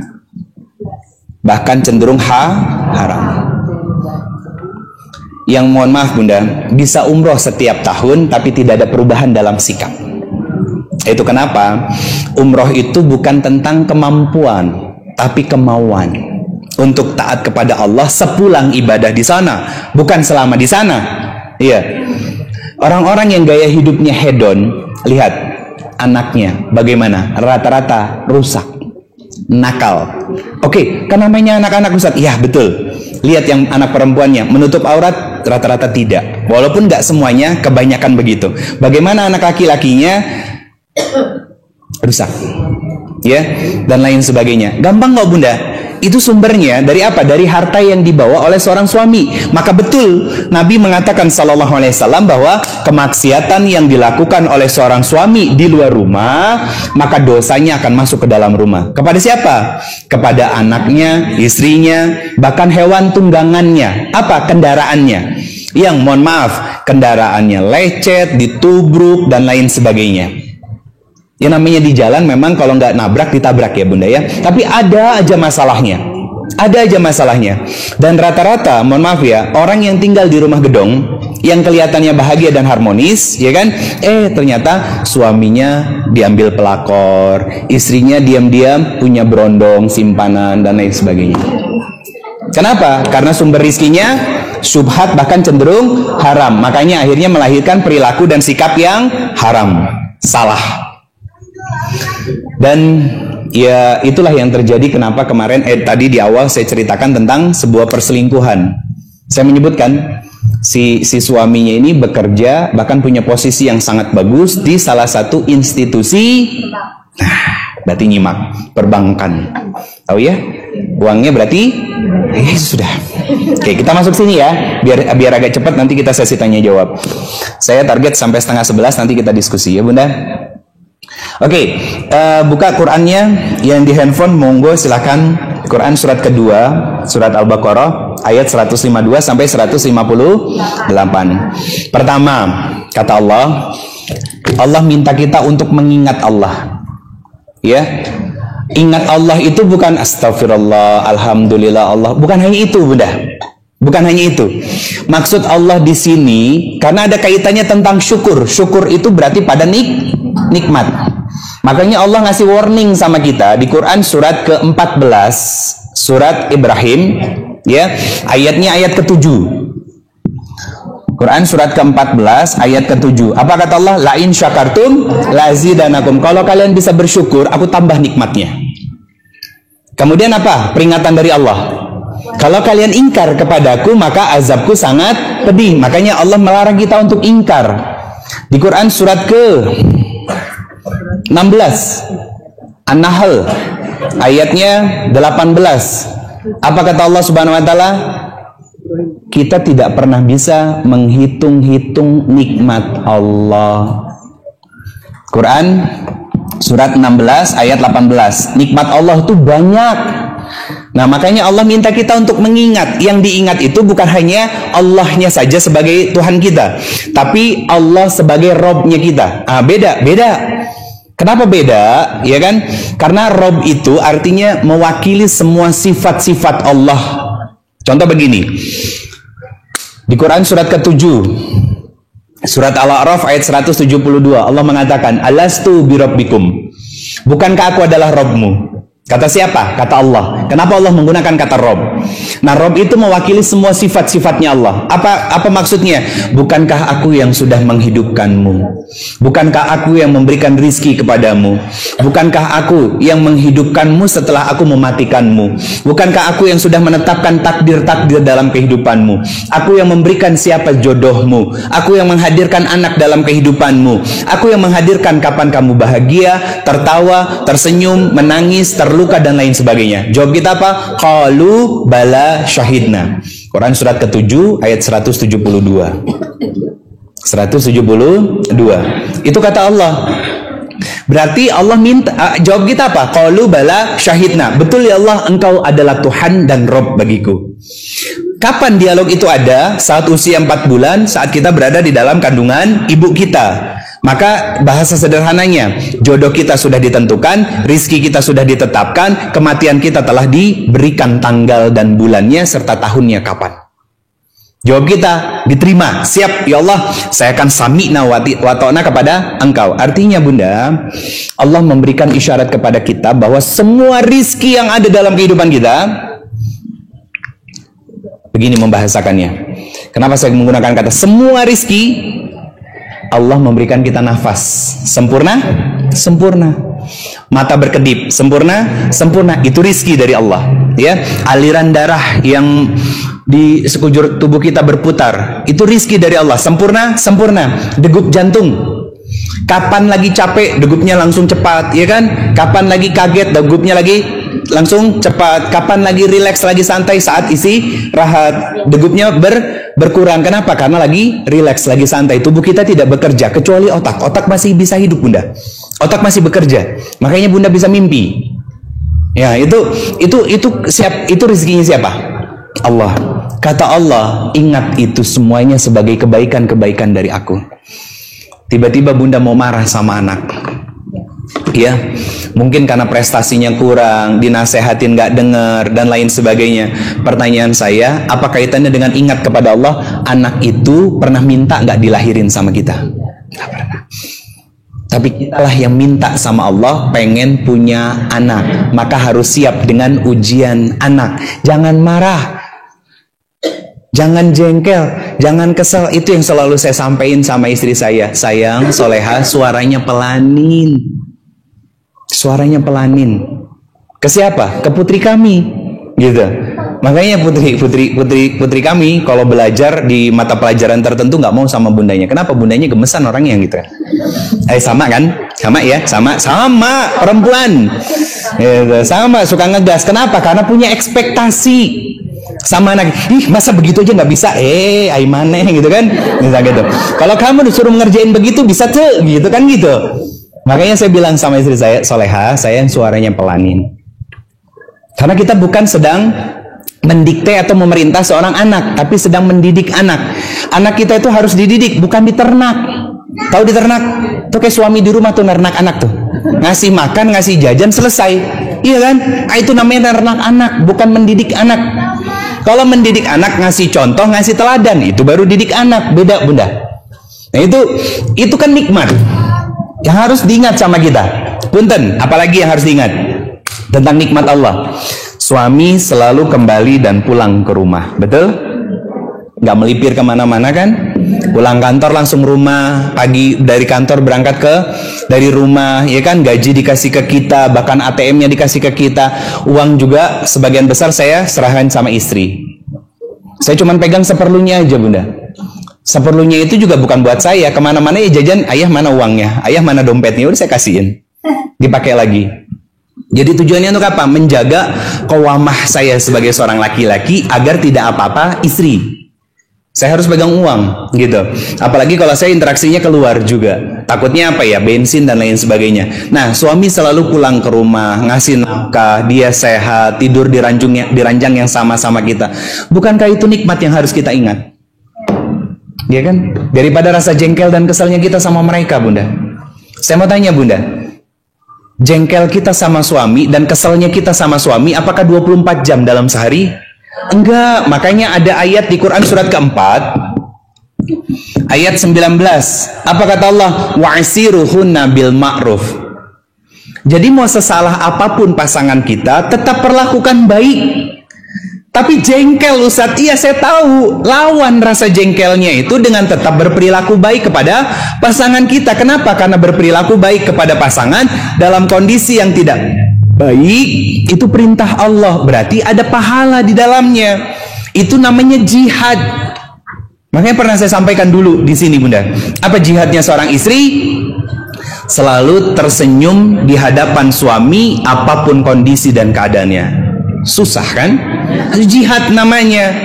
bahkan cenderung haram. Yang mohon maaf Bunda, bisa umroh setiap tahun tapi tidak ada perubahan dalam sikap. Itu kenapa? Umroh itu bukan tentang kemampuan, tapi kemauan untuk taat kepada Allah sepulang ibadah di sana, bukan selama di sana. Iya. Orang-orang yang gaya hidupnya hedon, lihat anaknya bagaimana? Rata-rata rusak, nakal. Oke, kan namanya anak-anak Ustaz. Iya, betul. Lihat yang anak perempuannya menutup aurat, rata-rata tidak. Walaupun nggak semuanya, kebanyakan begitu. Bagaimana anak laki-lakinya? Rusak, ya, dan lain sebagainya. Gampang nggak Bunda? Itu sumbernya dari apa? Dari harta yang dibawa oleh seorang suami. Maka betul Nabi mengatakan sallallahu alaihi wasallam bahwa kemaksiatan yang dilakukan oleh seorang suami di luar rumah, maka dosanya akan masuk ke dalam rumah. Kepada siapa? Kepada anaknya, istrinya, bahkan hewan tunggangannya. Apa? Kendaraannya. Yang mohon maaf, kendaraannya lecet, ditubruk dan lain sebagainya. Ya namanya di jalan memang kalau nggak nabrak ditabrak ya Bunda ya. Tapi ada aja masalahnya. Ada aja masalahnya. Dan rata-rata, mohon maaf ya, orang yang tinggal di rumah gedong yang kelihatannya bahagia dan harmonis, ya kan? Ternyata suaminya diambil pelakor, istrinya diam-diam punya berondong, simpanan dan lain sebagainya. Kenapa? Karena sumber rizkinya syubhat bahkan cenderung haram. Makanya akhirnya melahirkan perilaku dan sikap yang haram. Salah. Dan ya itulah yang terjadi kenapa kemarin tadi di awal saya ceritakan tentang sebuah perselingkuhan. Saya menyebutkan si suaminya ini bekerja bahkan punya posisi yang sangat bagus di salah satu institusi. Nah, berarti nyimak perbankan. Tahu ya? Uangnya berarti sudah. Oke, kita masuk sini ya. Biar agak cepat nanti kita sesi tanya jawab. Saya target sampai 10:30 nanti kita diskusi ya, Bunda. Oke, buka Qurannya yang di handphone, monggo silakan. Quran surat kedua, surat Al-Baqarah ayat 152 sampai 158. Pertama, kata Allah, Allah minta kita untuk mengingat Allah. Ya. Ingat Allah itu bukan astagfirullah, alhamdulillah Allah, bukan hanya itu, Bunda. Bukan hanya itu. Maksud Allah di sini karena ada kaitannya tentang syukur. Syukur itu berarti pada nikmat. Makanya Allah ngasih warning sama kita di Quran surat ke-14, surat Ibrahim, ya, ayatnya ayat ke-7. Quran surat ke-14 ayat ke-7. Apa kata Allah? La in syakartum lazidanakum. Kalau kalian bisa bersyukur, aku tambah nikmatnya. Kemudian apa? Peringatan dari Allah. Kalau kalian ingkar kepadaku, maka azabku sangat pedih. Makanya Allah melarang kita untuk ingkar. Di Quran surat ke-16 An-Nahl ayatnya 18. Apa kata Allah Subhanahu wa taala? Kita tidak pernah bisa menghitung-hitung nikmat Allah. Quran surat 16 ayat 18. Nikmat Allah itu banyak. Nah, makanya Allah minta kita untuk mengingat. Yang diingat itu bukan hanya Allahnya saja sebagai Tuhan kita, tapi Allah sebagai Robnya kita. Beda. Kenapa beda? Ya kan? Karena Rob itu artinya mewakili semua sifat-sifat Allah. Contoh begini. Di Quran surat ke-7, surat Al-A'raf ayat 172, Allah mengatakan, Alastu birabbikum. Bukankah aku adalah Robmu? Kata siapa? Kata Allah. Kenapa Allah menggunakan kata Rob? Nah, Rob itu mewakili semua sifat-sifatnya Allah. Apa maksudnya? Bukankah aku yang sudah menghidupkanmu? Bukankah aku yang memberikan rizki kepadamu? Bukankah aku yang menghidupkanmu setelah aku mematikanmu? Bukankah aku yang sudah menetapkan takdir-takdir dalam kehidupanmu? Aku yang memberikan siapa jodohmu? Aku yang menghadirkan anak dalam kehidupanmu. Aku yang menghadirkan kapan kamu bahagia, tertawa, tersenyum, menangis, terluka, dan lain sebagainya. Jawab kita apa? Qalu bala syahidna. Quran surat ke-7 ayat 172. 172. Itu kata Allah. Berarti Allah minta, jawab kita apa? Qalu bala syahidna. Betul ya Allah, engkau adalah Tuhan dan Rob bagiku. Kapan dialog itu ada? Saat usia 4 bulan, saat kita berada di dalam kandungan ibu kita. Maka bahasa sederhananya, jodoh kita sudah ditentukan, rizki kita sudah ditetapkan, kematian kita telah diberikan tanggal dan bulannya serta tahunnya kapan. Jawab kita diterima, siap ya Allah, saya akan sami'na wa ta'na kepada engkau. Artinya bunda, Allah memberikan isyarat kepada kita bahwa semua rizki yang ada dalam kehidupan kita, begini membahasakannya. Kenapa saya menggunakan kata semua rizki? Allah memberikan kita nafas sempurna, sempurna. Mata berkedip sempurna, sempurna. Itu rizki dari Allah. Ya, aliran darah yang di sekujur tubuh kita berputar, itu rizki dari Allah. Sempurna, sempurna. Degup jantung, kapan lagi capek, degupnya langsung cepat, ya kan? Kapan lagi kaget, degupnya lagi langsung cepat. Kapan lagi rileks, lagi santai, saat isi rahat, degupnya berkurang. Kenapa? Karena lagi rileks, lagi santai. Tubuh kita tidak bekerja kecuali otak. Otak masih bisa hidup bunda. Otak masih bekerja. Makanya bunda bisa mimpi. Ya, itu rezekinya siapa? Allah. Kata Allah, ingat itu semuanya sebagai kebaikan-kebaikan dari aku. Tiba-tiba bunda mau marah sama anak. Ya, mungkin karena prestasinya kurang, dinasehatin nggak dengar dan lain sebagainya. Pertanyaan saya, apa kaitannya dengan ingat kepada Allah? Anak itu pernah minta nggak dilahirin sama kita? Nggak pernah. Tapi kitalah yang minta sama Allah pengen punya anak, maka harus siap dengan ujian anak. Jangan marah, jangan jengkel, jangan kesel. Itu yang selalu saya sampaikan sama istri saya. Sayang, soleha, suaranya pelanin. Suaranya pelanin. Ke siapa? Ke putri kami, gitu. Makanya putri kami kalau belajar di mata pelajaran tertentu nggak mau sama bundanya. Kenapa? Bundanya gemesan orangnya gitu. Sama kan? Sama ya, sama perempuan. Gitu. Sama suka ngegas. Kenapa? Karena punya ekspektasi sama anak. Ih, masa begitu aja nggak bisa? Aimane gitu kan? Bisa gitu. Kalau kamu disuruh ngerjain begitu bisa tuh, gitu kan gitu. Makanya saya bilang sama istri saya, soleha, saya yang suaranya pelanin. Karena kita bukan sedang mendikte atau memerintah seorang anak, tapi sedang mendidik anak. Anak kita itu harus dididik, bukan diternak. Tahu diternak? Tuh kayak suami di rumah tuh nernak anak tuh. Ngasih makan, ngasih jajan, selesai. Iya kan? Itu namanya nernak anak, bukan mendidik anak. Kalau mendidik anak, ngasih contoh, ngasih teladan, itu baru didik anak. Beda bunda. Nah itu kan nikmat yang harus diingat sama kita. Punten, apalagi yang harus diingat tentang nikmat Allah. Suami selalu kembali dan pulang ke rumah, betul? Nggak melipir kemana-mana kan? Pulang kantor langsung rumah, pagi dari kantor berangkat dari rumah, ya kan? Gaji dikasih ke kita, bahkan ATM-nya dikasih ke kita. Uang juga sebagian besar saya serahkan sama istri. Saya cuma pegang seperlunya aja bunda. Seperlunya itu juga bukan buat saya. Kemana-mana ya jajan, ayah mana uangnya, ayah mana dompetnya, udah saya kasihin, dipakai lagi. Jadi tujuannya untuk apa? Menjaga qawamah saya sebagai seorang laki-laki agar tidak apa-apa istri. Saya harus pegang uang gitu. Apalagi kalau saya interaksinya keluar juga. Takutnya apa ya? Bensin dan lain sebagainya. Nah, suami selalu pulang ke rumah, ngasih nafkah, dia sehat, tidur di ranjang yang sama-sama kita. Bukankah itu nikmat yang harus kita ingat? Ya kan? Daripada rasa jengkel dan keselnya kita sama mereka, bunda. Saya mau tanya bunda, jengkel kita sama suami dan keselnya kita sama suami apakah 24 jam dalam sehari? Enggak. Makanya ada ayat di Quran surat keempat ayat 19. Apa kata Allah? Wa'asiruhunna bil ma'ruf. Jadi mau sesalah apapun pasangan kita, tetap perlakukan baik. Tapi jengkel Ustadz, iya saya tahu. Lawan rasa jengkelnya itu dengan tetap berperilaku baik kepada pasangan kita. Kenapa? Karena berperilaku baik kepada pasangan dalam kondisi yang tidak baik, itu perintah Allah. Berarti ada pahala di dalamnya. Itu namanya jihad. Makanya pernah saya sampaikan dulu di sini Bunda. Apa jihadnya seorang istri? Selalu tersenyum di hadapan suami apapun kondisi dan keadaannya. Susah kan? Jihad namanya.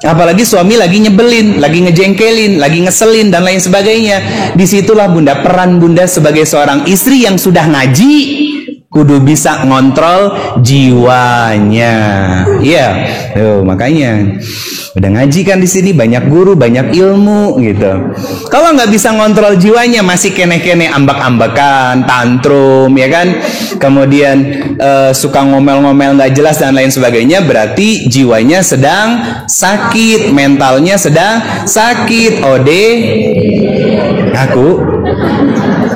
Apalagi suami lagi nyebelin, lagi ngejengkelin, lagi ngeselin dan lain sebagainya. Disitulah Bunda, peran Bunda sebagai seorang istri yang sudah ngaji, kudu bisa ngontrol jiwanya. Iya, makanya udah ngaji kan di sini, banyak guru, banyak ilmu gitu. Kalau nggak bisa ngontrol jiwanya, masih kene-kene, ambak-ambakan, tantrum, ya kan? Kemudian suka ngomel-ngomel nggak jelas dan lain sebagainya, berarti jiwanya sedang sakit, mentalnya sedang sakit. Ode, ngaku,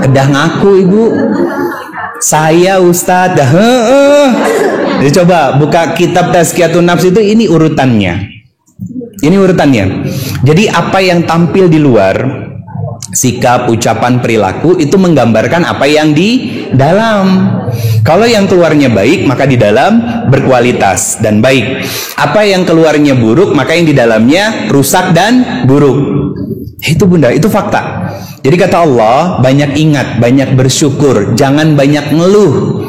kedah ngaku ibu. Saya Ustadz, jadi coba buka kitab Tazkiyatun Nafs itu, ini urutannya. Ini urutannya. Jadi apa yang tampil di luar, sikap, ucapan, perilaku, itu menggambarkan apa yang di dalam. Kalau yang keluarnya baik, maka di dalam berkualitas dan baik. Apa yang keluarnya buruk, maka yang di dalamnya rusak dan buruk. Itu Bunda, itu fakta. Jadi kata Allah, banyak ingat, banyak bersyukur, jangan banyak ngeluh.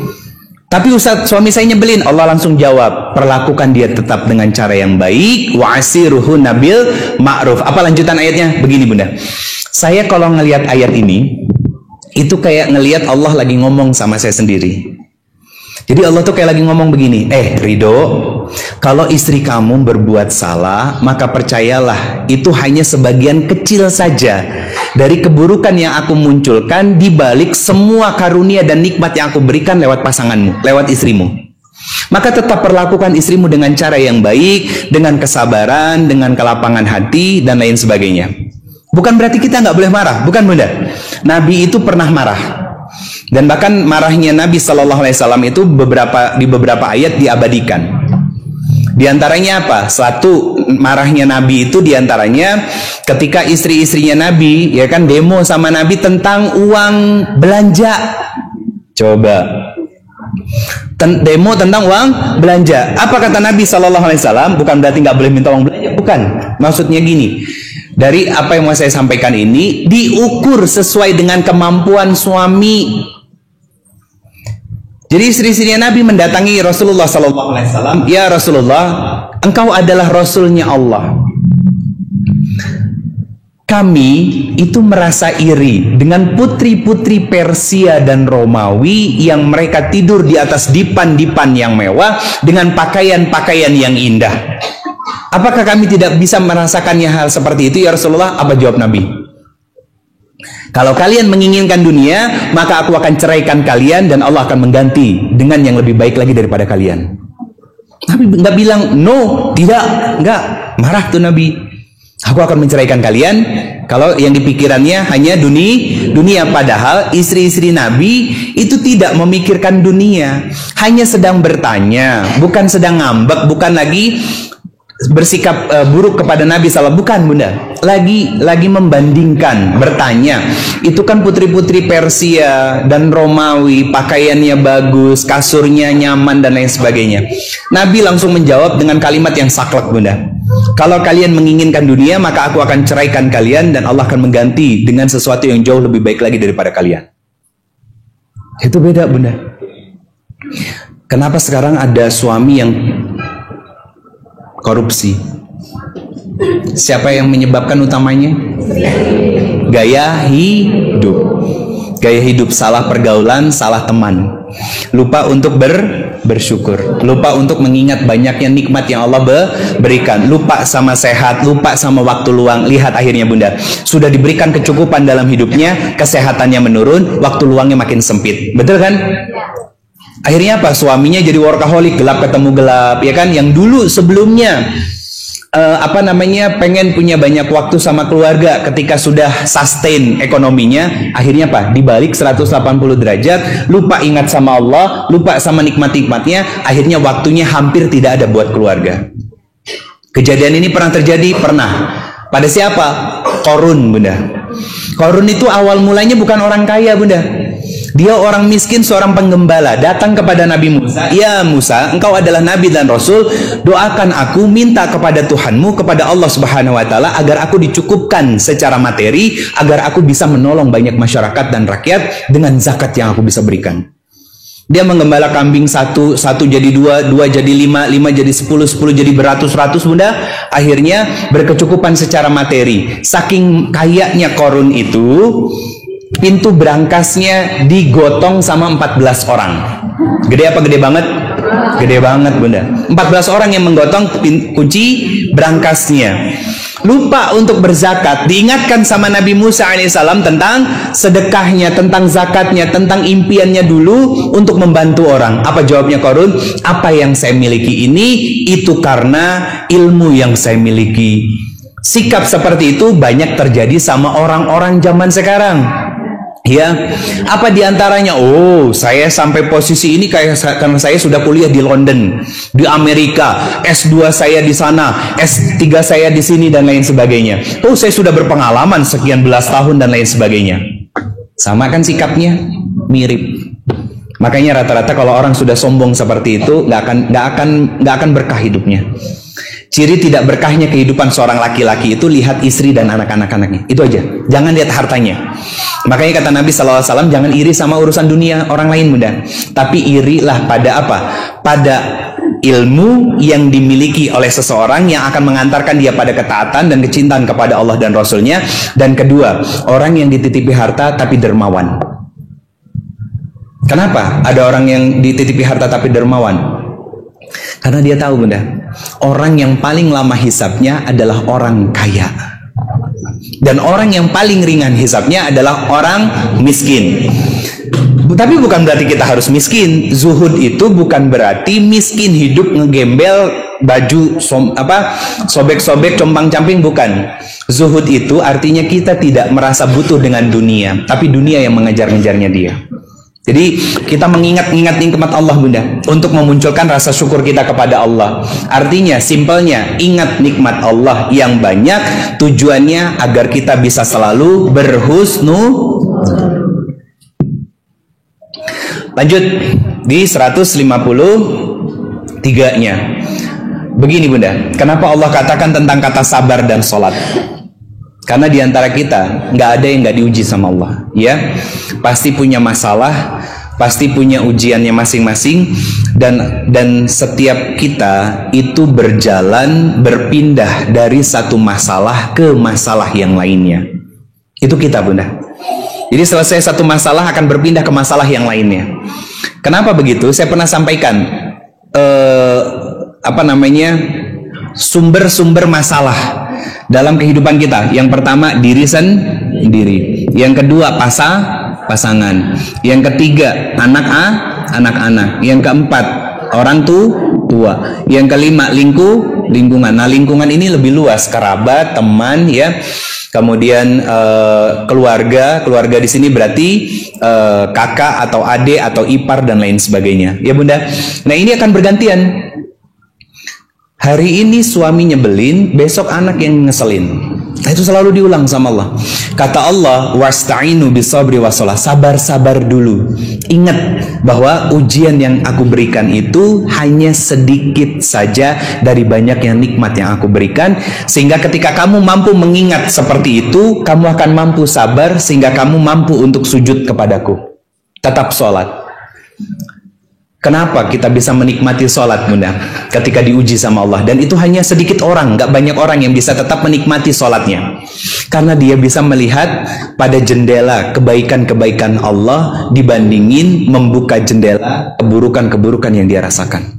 Tapi Ustaz, suami saya nyebelin. Allah langsung jawab, perlakukan dia tetap dengan cara yang baik. Wa asiruhu nabil ma'ruf. Apa lanjutan ayatnya? Begini Bunda, saya kalau ngelihat ayat ini, itu kayak ngelihat Allah lagi ngomong sama saya sendiri. Jadi Allah tuh kayak lagi ngomong begini, Ridho, kalau istri kamu berbuat salah, maka percayalah, itu hanya sebagian kecil saja dari keburukan yang aku munculkan di balik semua karunia dan nikmat yang aku berikan lewat pasanganmu, lewat istrimu. Maka tetap perlakukan istrimu dengan cara yang baik, dengan kesabaran, dengan kelapangan hati, dan lain sebagainya. Bukan berarti kita nggak boleh marah, bukan Bunda. Nabi itu pernah marah. Dan bahkan marahnya Nabi Shallallahu Alaihi Wasallam itu di beberapa ayat diabadikan. Di antaranya apa? Satu, marahnya Nabi itu diantaranya ketika istri-istrinya Nabi, ya kan, demo sama Nabi tentang uang belanja. Coba, demo tentang uang belanja. Apa kata Nabi Shallallahu Alaihi Wasallam? Bukan berarti nggak boleh minta uang belanja, bukan. Maksudnya gini. Dari apa yang mau saya sampaikan ini, diukur sesuai dengan kemampuan suami. Jadi istri-istrinya Nabi mendatangi Rasulullah SAW. Ya Rasulullah, engkau adalah Rasulnya Allah. Kami itu merasa iri dengan putri-putri Persia dan Romawi yang mereka tidur di atas dipan-dipan yang mewah dengan pakaian-pakaian yang indah. Apakah kami tidak bisa merasakannya hal seperti itu ya Rasulullah? Apa jawab Nabi? Kalau kalian menginginkan dunia, maka aku akan ceraikan kalian dan Allah akan mengganti dengan yang lebih baik lagi daripada kalian. Nabi nggak bilang no, tidak, nggak. Marah tuh Nabi. Aku akan menceraikan kalian kalau yang dipikirannya hanya dunia. Padahal istri-istri Nabi itu tidak memikirkan dunia, hanya sedang bertanya, bukan sedang ngambek, bukan lagi bersikap buruk kepada Nabi SAW, bukan Bunda, lagi membandingkan, bertanya. Itu kan putri-putri Persia dan Romawi, pakaiannya bagus, kasurnya nyaman dan lain sebagainya. Nabi langsung menjawab dengan kalimat yang saklek Bunda, kalau kalian menginginkan dunia, maka aku akan ceraikan kalian dan Allah akan mengganti dengan sesuatu yang jauh lebih baik lagi daripada kalian. Itu beda Bunda. Kenapa sekarang ada suami yang korupsi? Siapa yang menyebabkan utamanya? Gaya hidup, salah pergaulan, salah teman, lupa untuk bersyukur, lupa untuk mengingat banyaknya nikmat yang Allah berikan, lupa sama sehat, lupa sama waktu luang. Lihat akhirnya Bunda, sudah diberikan kecukupan dalam hidupnya, kesehatannya menurun, waktu luangnya makin sempit. Betul kan? Akhirnya apa? Suaminya jadi workaholic, gelap ketemu gelap, ya kan? Yang dulu sebelumnya pengen punya banyak waktu sama keluarga ketika sudah sustain ekonominya, akhirnya apa? Dibalik 180 derajat, lupa ingat sama Allah, lupa sama nikmat-nikmatnya, akhirnya waktunya hampir tidak ada buat keluarga. Kejadian ini pernah terjadi? Pernah. Pada siapa? Qarun, Bunda. Qarun itu awal mulanya bukan orang kaya, Bunda. Dia orang miskin, seorang penggembala, datang kepada Nabi Musa. Ya Musa, engkau adalah Nabi dan Rasul, doakan aku, minta kepada Tuhanmu, kepada Allah Subhanahu Wa Taala, agar aku dicukupkan secara materi, agar aku bisa menolong banyak masyarakat dan rakyat dengan zakat yang aku bisa berikan. Dia menggembala kambing satu jadi dua jadi lima jadi 10 jadi beratus-ratus, Bunda. Akhirnya berkecukupan secara materi. Saking kayanya Qarun itu, pintu berangkasnya digotong sama 14 orang. Gede apa gede banget? Gede banget, Bunda. 14 orang yang menggotong kunci berangkasnya. Lupa untuk berzakat. Diingatkan sama Nabi Musa alaihissalam tentang sedekahnya, tentang zakatnya, tentang impiannya dulu untuk membantu orang. Apa jawabnya Qarun? Apa yang saya miliki ini, itu karena ilmu yang saya miliki. Sikap seperti itu banyak terjadi sama orang-orang zaman sekarang. Ya, apa diantaranya? Oh, saya sampai posisi ini karena saya sudah kuliah di London, di Amerika, S2 saya di sana, S3 saya di sini dan lain sebagainya. Oh, saya sudah berpengalaman sekian belas tahun dan lain sebagainya. Sama kan sikapnya? Mirip. Makanya rata-rata kalau orang sudah sombong seperti itu, nggak akan berkah hidupnya. Ciri tidak berkahnya kehidupan seorang laki-laki itu lihat istri dan anak-anaknya. Itu aja. Jangan lihat hartanya. Makanya kata Nabi SAW, jangan iri sama urusan dunia orang lain, Bunda. Tapi irilah pada apa? Pada ilmu yang dimiliki oleh seseorang yang akan mengantarkan dia pada ketaatan dan kecintaan kepada Allah dan Rasulnya. Dan kedua, orang yang dititipi harta tapi dermawan. Kenapa ada orang yang dititipi harta tapi dermawan? Karena dia tahu, Bunda, orang yang paling lama hisabnya adalah orang kaya. Dan orang yang paling ringan hisabnya adalah orang miskin. Tapi bukan berarti kita harus miskin. Zuhud itu bukan berarti miskin hidup ngegembel baju sobek-sobek compang-camping, bukan. Zuhud itu artinya kita tidak merasa butuh dengan dunia, tapi dunia yang mengejar-ngejarnya dia. Jadi kita mengingat-ingat nikmat Allah, Bunda, untuk memunculkan rasa syukur kita kepada Allah. Artinya, simpelnya, ingat nikmat Allah yang banyak, tujuannya agar kita bisa selalu berhusnu. Lanjut di 153-nya. Begini, Bunda, kenapa Allah katakan tentang kata sabar dan sholat? Karena diantara kita nggak ada yang nggak diuji sama Allah, ya. Pasti punya masalah, pasti punya ujiannya masing-masing, dan setiap kita itu berpindah dari satu masalah ke masalah yang lainnya. Itu kita, Bunda. Jadi selesai satu masalah akan berpindah ke masalah yang lainnya. Kenapa begitu? Saya pernah sampaikan sumber-sumber masalah dalam kehidupan kita. Yang pertama diri sendiri, yang kedua pasangan, yang ketiga anak-anak, yang keempat orang tua, yang kelima lingkungan. Nah, lingkungan ini lebih luas, kerabat, teman, ya. Kemudian keluarga di sini berarti kakak atau adik atau ipar dan lain sebagainya, ya Bunda. Nah, ini akan bergantian. Hari ini suami nyebelin, besok anak yang ngeselin. Nah, itu selalu diulang sama Allah. Kata Allah, wasta'inu bisabri wassalah, sabar-sabar dulu. Ingat bahwa ujian yang aku berikan itu hanya sedikit saja dari banyak yang nikmat yang aku berikan. Sehingga ketika kamu mampu mengingat seperti itu, kamu akan mampu sabar sehingga kamu mampu untuk sujud kepadaku. Tetap sholat. Kenapa kita bisa menikmati sholat, Bunda, ketika diuji sama Allah? Dan itu hanya sedikit orang, nggak banyak orang yang bisa tetap menikmati sholatnya. Karena dia bisa melihat pada jendela kebaikan-kebaikan Allah dibandingin membuka jendela keburukan-keburukan yang dia rasakan.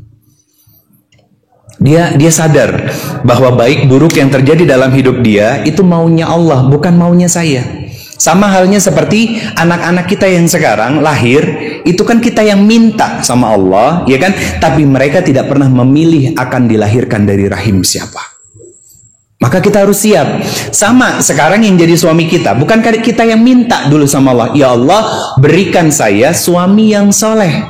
Dia sadar bahwa baik buruk yang terjadi dalam hidup dia itu maunya Allah, bukan maunya saya. Sama halnya seperti anak-anak kita yang sekarang lahir, itu kan kita yang minta sama Allah, ya kan? Tapi mereka tidak pernah memilih akan dilahirkan dari rahim siapa. Maka kita harus siap. Sama sekarang yang jadi suami kita, bukan kita yang minta dulu sama Allah, ya Allah berikan saya suami yang soleh.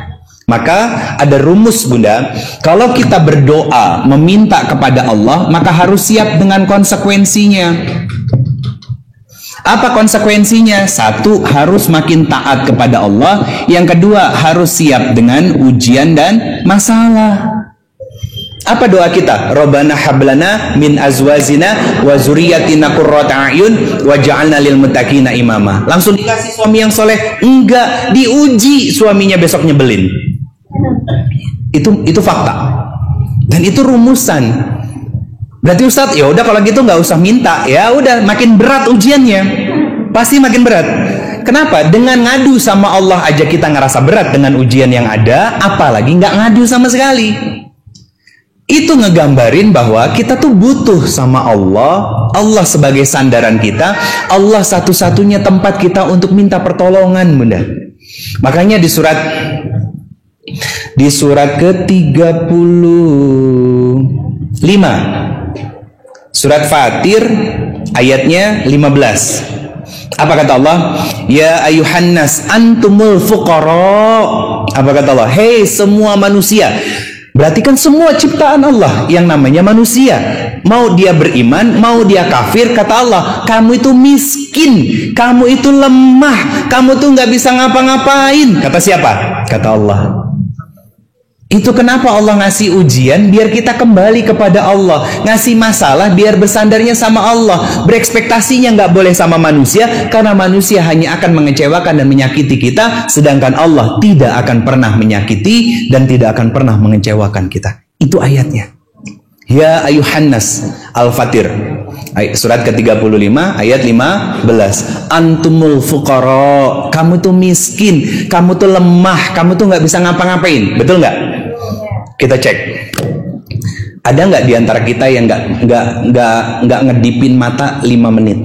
Maka ada rumus bunda, kalau kita berdoa meminta kepada Allah, maka harus siap dengan konsekuensinya. Apa konsekuensinya? Satu, harus makin taat kepada Allah. Yang kedua, harus siap dengan ujian dan masalah. Apa doa kita? Rabbana hablana min azwajina wa zurriyyatina qurrata a'yun waj'alna lil muttaqina imama. Langsung dikasih suami yang soleh? Enggak, diuji suaminya besok nyebelin. Itu fakta. Dan itu rumusan. Berarti Ustadz, ya udah kalau gitu nggak usah minta. Ya udah, makin berat ujiannya. Pasti makin berat. Kenapa? Dengan ngadu sama Allah aja kita ngerasa berat dengan ujian yang ada, apalagi nggak ngadu sama sekali. Itu ngegambarin bahwa kita tuh butuh sama Allah. Allah sebagai sandaran kita. Allah satu-satunya tempat kita untuk minta pertolongan, bunda. Makanya di surat ke-35, surat Fatir ayatnya 15. Apa kata Allah? Ya ayuhannas antumul fuqara. Apa kata Allah? Hei semua manusia. Berarti kan semua ciptaan Allah yang namanya manusia, mau dia beriman, mau dia kafir, kata Allah, kamu itu miskin, kamu itu lemah, kamu tuh nggak bisa ngapa-ngapain. Kata siapa? Kata Allah. Itu kenapa Allah ngasih ujian, biar kita kembali kepada Allah. Ngasih masalah biar bersandarnya sama Allah. Berekspektasinya nggak boleh sama manusia, karena manusia hanya akan mengecewakan dan menyakiti kita, sedangkan Allah tidak akan pernah menyakiti dan tidak akan pernah mengecewakan kita. Itu ayatnya. Ya ayuhannas, Al-Fatir, surat ke-35 ayat 15. Antumul fuqara, kamu tuh miskin, kamu tuh lemah, kamu tuh nggak bisa ngapa-ngapain. Betul nggak? Kita cek, ada nggak diantara kita yang nggak ngedipin mata 5 menit?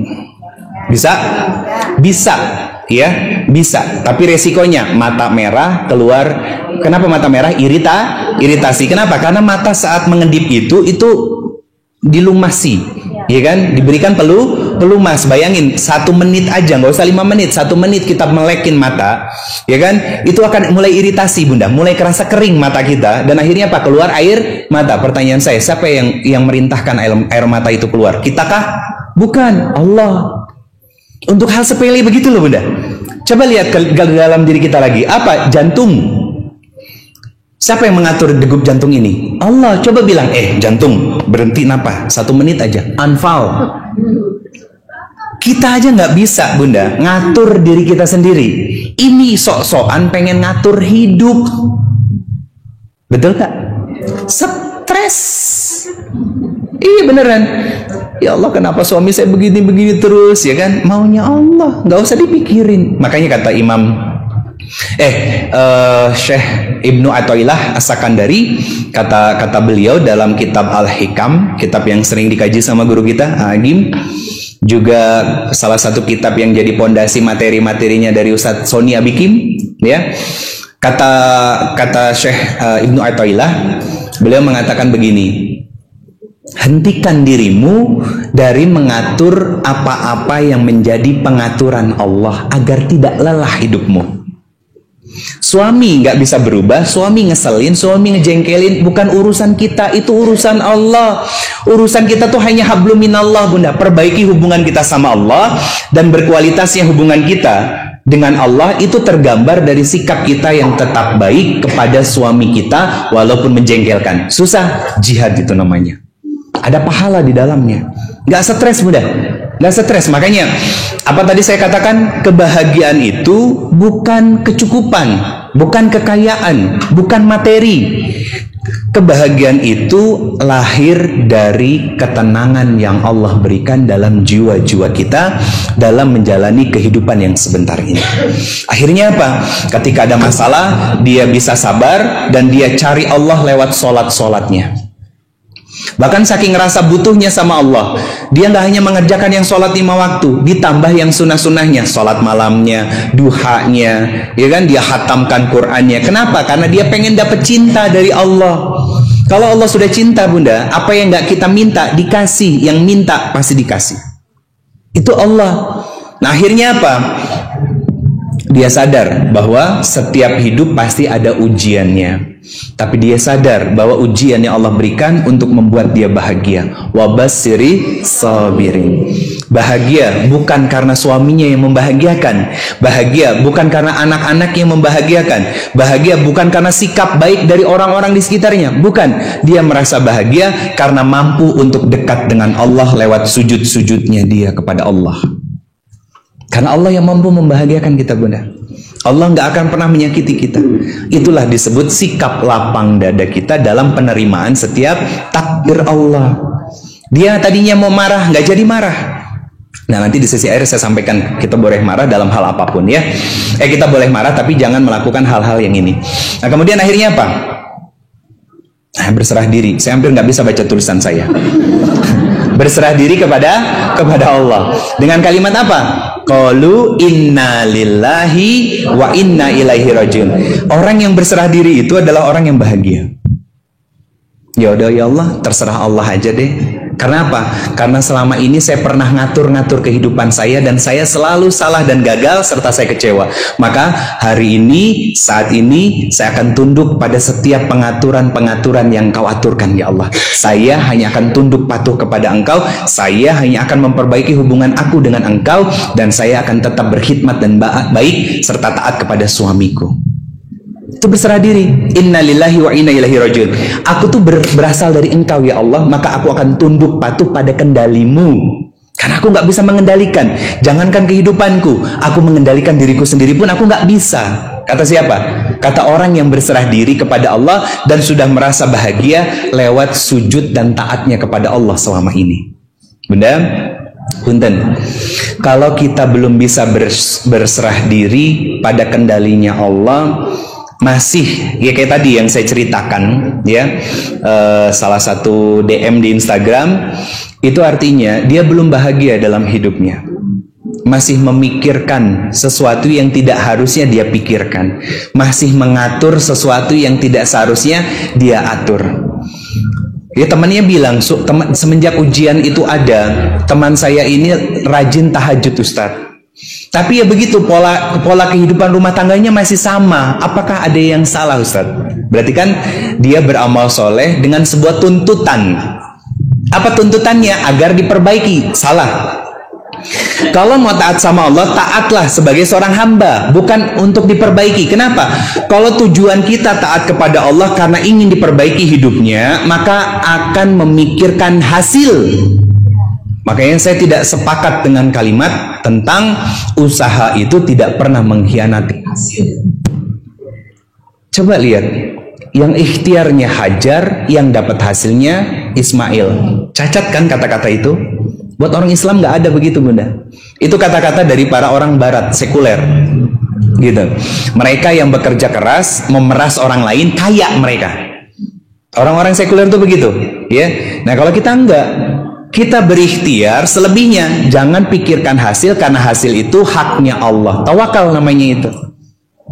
Bisa? Bisa, ya, bisa. Tapi resikonya mata merah keluar. Kenapa mata merah? Iritasi. Kenapa? Karena mata saat mengedip itu dilumasi, ya kan? Diberikan pelumas. Bayangin 1 menit aja, nggak usah 5 menit, 1 menit kita melekin mata, ya kan? Itu akan mulai iritasi bunda, mulai kerasa kering mata kita, dan akhirnya apa? Keluar air mata. Pertanyaan saya, siapa yang merintahkan air mata itu keluar? Kita kah? Bukan, Allah. Untuk hal sepele begitu loh bunda. Coba lihat ke dalam diri kita lagi. Apa? Jantung. Siapa yang mengatur degup jantung ini? Allah. Coba bilang, jantung berhenti napa 1 menit aja, unfold. Kita aja nggak bisa bunda ngatur diri kita sendiri. Ini sok-sokan pengen ngatur hidup. Betul gak? Stres. Iya beneran. Ya Allah, kenapa suami saya begini-begini terus, ya kan? Maunya Allah, nggak usah dipikirin. Makanya kata Imam Syekh Ibnu Athaillah As-Sakandari, kata beliau dalam kitab Al-Hikam, kitab yang sering dikaji sama guru kita Agim, juga salah satu kitab yang jadi pondasi materi-materinya dari Ustadz Sony Abikim, ya. Kata Syekh Ibnu Athaillah, beliau mengatakan begini: hentikan dirimu dari mengatur apa-apa yang menjadi pengaturan Allah agar tidak lelah hidupmu. Suami nggak bisa berubah, suami ngeselin, suami ngejengkelin, bukan urusan kita, itu urusan Allah. Urusan kita tuh hanya hablum minallah bunda. Perbaiki hubungan kita sama Allah, dan berkualitasnya hubungan kita dengan Allah itu tergambar dari sikap kita yang tetap baik kepada suami kita walaupun menjengkelkan. Susah, jihad itu namanya. Ada pahala di dalamnya. Nggak stres bunda, nggak stres. Makanya apa tadi saya katakan, kebahagiaan itu bukan kecukupan, bukan kekayaan, bukan materi. Kebahagiaan itu lahir dari ketenangan yang Allah berikan dalam jiwa-jiwa kita dalam menjalani kehidupan yang sebentar ini. Akhirnya apa? Ketika ada masalah, dia bisa sabar dan dia cari Allah lewat sholat-sholatnya. Bahkan saking ngerasa butuhnya sama Allah, dia nggak hanya mengerjakan yang sholat 5 waktu, ditambah yang sunnah-sunnahnya, sholat malamnya, duhanya, ya kan? Dia hatamkan Qur'annya. Kenapa? Karena dia pengen dapet cinta dari Allah. Kalau Allah sudah cinta bunda, apa yang nggak kita minta dikasih, yang minta pasti dikasih. Itu Allah. Nah akhirnya apa? Dia sadar bahwa setiap hidup pasti ada ujiannya. Tapi dia sadar bahwa ujian yang Allah berikan untuk membuat dia bahagia. Wabasyiri sabirin. Bahagia bukan karena suaminya yang membahagiakan. Bahagia bukan karena anak-anak yang membahagiakan. Bahagia bukan karena sikap baik dari orang-orang di sekitarnya. Bukan. Dia merasa bahagia karena mampu untuk dekat dengan Allah lewat sujud-sujudnya dia kepada Allah. Karena Allah yang mampu membahagiakan kita bunda. Allah nggak akan pernah menyakiti kita. Itulah disebut sikap lapang dada kita dalam penerimaan setiap takdir Allah. Dia tadinya mau marah, nggak jadi marah. Nah nanti di sesi akhir saya sampaikan kita boleh marah dalam hal apapun ya. Kita boleh marah tapi jangan melakukan hal-hal yang ini. Nah kemudian akhirnya apa? Berserah diri. Saya hampir nggak bisa baca tulisan saya. Berserah diri kepada Allah. Dengan kalimat apa? Qalu inna lillahi wa inna ilaihi rajiun. Orang yang berserah diri itu adalah orang yang bahagia. Ya udah ya Allah, terserah Allah aja deh. Karena apa? Karena selama ini saya pernah ngatur-ngatur kehidupan saya dan saya selalu salah dan gagal serta saya kecewa. Maka hari ini, saat ini saya akan tunduk pada setiap pengaturan-pengaturan yang Engkau aturkan ya Allah. Saya hanya akan tunduk patuh kepada Engkau. Saya hanya akan memperbaiki hubungan aku dengan Engkau dan saya akan tetap berkhidmat dan baik serta taat kepada suamiku. Itu berserah diri. Inna lillahi wa inna ilaihi rajiun. Aku tuh berasal dari Engkau ya Allah, maka aku akan tunduk patuh pada kendalimu. Karena aku nggak bisa mengendalikan. Jangankan kehidupanku, aku mengendalikan diriku sendiri pun aku nggak bisa. Kata siapa? Kata orang yang berserah diri kepada Allah dan sudah merasa bahagia lewat sujud dan taatnya kepada Allah selama ini. Bunda, punten, kalau kita belum bisa berserah diri pada kendalinya Allah, masih ya kayak tadi yang saya ceritakan ya, salah satu DM di Instagram itu artinya dia belum bahagia dalam hidupnya, masih memikirkan sesuatu yang tidak harusnya dia pikirkan, masih mengatur sesuatu yang tidak seharusnya dia atur. Ya temannya bilang, semenjak ujian itu ada, teman saya ini rajin tahajud Ustadz. Tapi ya begitu, pola kehidupan rumah tangganya masih sama. Apakah ada yang salah Ustaz? Berarti kan dia beramal soleh dengan sebuah tuntutan. Apa tuntutannya? Agar diperbaiki. Salah. Kalau mau taat sama Allah, taatlah sebagai seorang hamba, bukan untuk diperbaiki. Kenapa? Kalau tujuan kita taat kepada Allah karena ingin diperbaiki hidupnya, maka akan memikirkan hasil. Makanya saya tidak sepakat dengan kalimat tentang usaha itu tidak pernah mengkhianati hasil. Coba lihat, yang ikhtiarnya Hajar, yang dapat hasilnya Ismail. Cacat kan kata-kata itu? Buat orang Islam nggak ada begitu bunda. Itu kata-kata dari para orang Barat sekuler, gitu. Mereka yang bekerja keras, memeras orang lain, kaya mereka. Orang-orang sekuler itu begitu, ya. Nah kalau kita enggak. Kita berikhtiar selebihnya. Jangan pikirkan hasil, karena hasil itu haknya Allah. Tawakal namanya itu.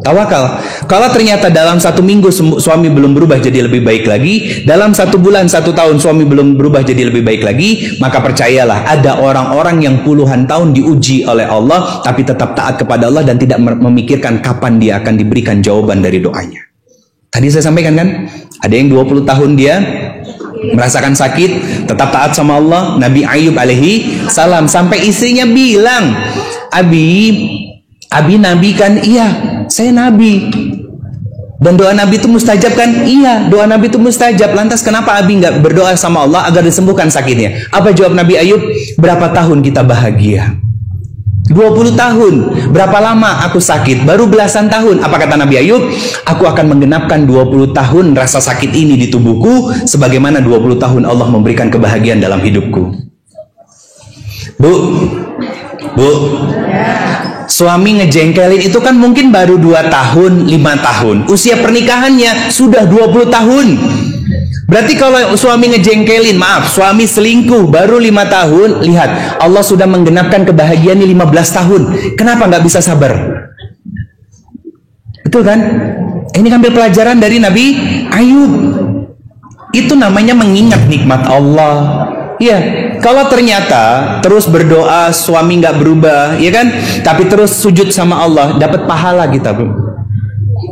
Tawakal. Kalau ternyata dalam 1 minggu suami belum berubah jadi lebih baik lagi, dalam 1 bulan, 1 tahun suami belum berubah jadi lebih baik lagi, maka percayalah ada orang-orang yang puluhan tahun diuji oleh Allah tapi tetap taat kepada Allah dan tidak memikirkan kapan dia akan diberikan jawaban dari doanya. Tadi saya sampaikan kan, ada yang 20 tahun dia merasakan sakit, tetap taat sama Allah. Nabi Ayub alaihi salam sampai istrinya bilang, Abi Nabi kan? Iya, saya Nabi. Dan doa Nabi itu mustajab kan? Iya, doa Nabi itu mustajab. Lantas kenapa Abi nggak berdoa sama Allah agar disembuhkan sakitnya? Apa jawab Nabi Ayub? Berapa tahun kita bahagia? 20 tahun. Berapa lama aku sakit? Baru belasan tahun. Apa kata Nabi Ayub? Aku akan menggenapkan 20 tahun rasa sakit ini di tubuhku, sebagaimana 20 tahun Allah memberikan kebahagiaan dalam hidupku. Bu, suami ngejengkelin itu kan mungkin baru 2 tahun, 5 tahun. Usia pernikahannya sudah 20 tahun. Berarti kalau suami ngejengkelin, maaf, suami selingkuh baru 5 tahun, lihat, Allah sudah menggenapkan kebahagiaan 15 tahun. Kenapa nggak bisa sabar? Betul kan? Ini ambil pelajaran dari Nabi Ayub. Itu namanya mengingat nikmat Allah. Ya, kalau ternyata terus berdoa suami nggak berubah, ya kan? Tapi terus sujud sama Allah, dapat pahala kita, bro.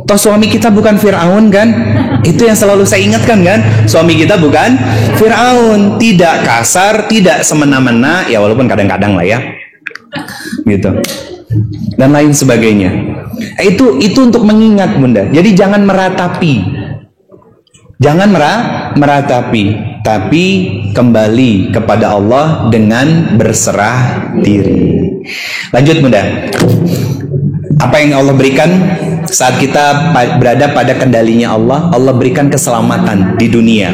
Toh suami kita bukan Fir'aun kan? Itu yang selalu saya ingatkan kan? Suami kita bukan Fir'aun, tidak kasar, tidak semena-mena, ya walaupun kadang-kadang lah ya, gitu. Dan lain sebagainya. Itu untuk mengingat, Bunda. Jadi jangan meratapi. Jangan meratapi, tapi kembali kepada Allah dengan berserah diri. Lanjut, Bunda. Apa yang Allah berikan saat kita berada pada kendalinya Allah? Allah berikan keselamatan di dunia.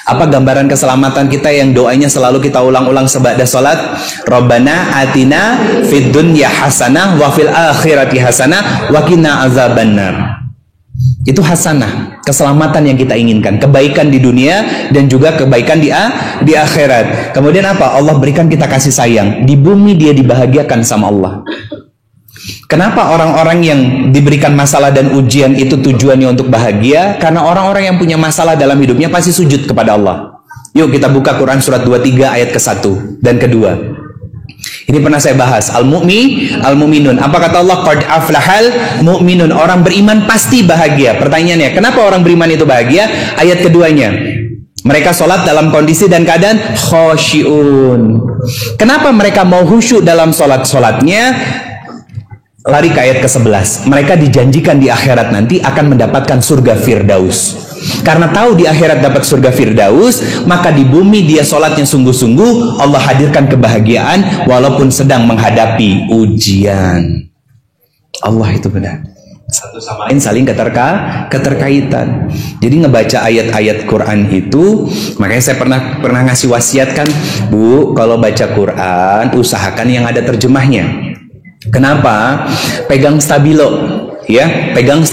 Apa gambaran keselamatan kita yang doanya selalu kita ulang-ulang sebada salat? Rabbana atina fid dunya hasanah wa fil akhirati hasanah wa qina azabannar. Itu hasanah, keselamatan yang kita inginkan, kebaikan di dunia dan juga kebaikan di akhirat. Kemudian apa? Allah berikan kita kasih sayang. Di bumi dia dibahagiakan sama Allah. Kenapa orang-orang yang diberikan masalah dan ujian itu tujuannya untuk bahagia? Karena orang-orang yang punya masalah dalam hidupnya pasti sujud kepada Allah. Yuk kita buka Quran surat 23 ayat ke-1 dan ke-2. Ini pernah saya bahas. Al-mu'minun. Apa kata Allah? Qad aflahal mu'minun. Orang beriman pasti bahagia. Pertanyaannya, kenapa orang beriman itu bahagia? Ayat keduanya. Mereka sholat dalam kondisi dan keadaan khosyi'un. Kenapa mereka mau khusyuk dalam sholatnya? Lari ke ayat ke-11. Mereka dijanjikan di akhirat nanti akan mendapatkan surga Firdaus. Karena tahu di akhirat dapat surga Firdaus, maka di bumi dia sholatnya sungguh-sungguh. Allah hadirkan kebahagiaan walaupun sedang menghadapi ujian. Allah itu benar. Satu sama lain saling keterkaitan. Jadi ngebaca ayat-ayat Quran itu, makanya saya pernah ngasih wasiatkan, Bu, kalau baca Quran usahakan yang ada terjemahnya. Kenapa? Pegang stabilo, ya, pegang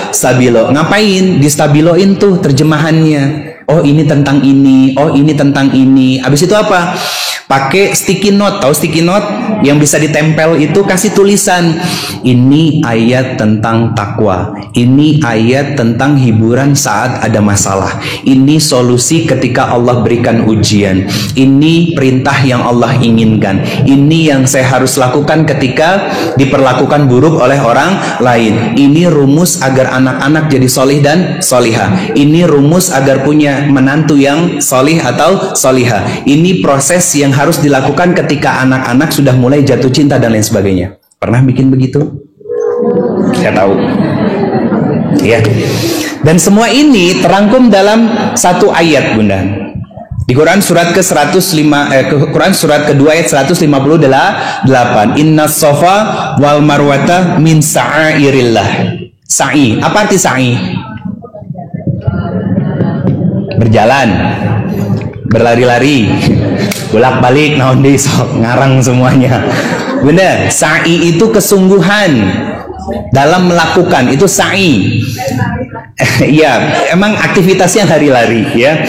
stabilo. Ngapain? Distabiloin tuh terjemahannya. Oh ini tentang ini, oh ini tentang ini. Habis itu apa? Pakai sticky note. Tahu sticky note yang bisa ditempel itu? Kasih tulisan, ini ayat tentang takwa, ini ayat tentang hiburan saat ada masalah, ini solusi ketika Allah berikan ujian, ini perintah yang Allah inginkan, ini yang saya harus lakukan ketika diperlakukan buruk oleh orang lain, ini rumus agar anak-anak jadi solih dan solihah, ini rumus agar punya menantu yang solih atau solihah, ini proses yang harus dilakukan ketika anak-anak sudah mulai jatuh cinta dan lain sebagainya. Pernah bikin begitu? Saya tahu. Ya. Dan semua ini terangkum dalam satu ayat, Bunda. Di Quran surat Quran surat kedua ayat 158. Inna safa wal marwata min sa'airillah. Sa'i. Apa arti sa'i? Berjalan, berlari-lari, bolak-balik, naon deui sok ngarang semuanya. Bunda, sa'i itu kesungguhan dalam melakukan, itu sa'i. Iya, emang aktivitasnya lari-lari ya.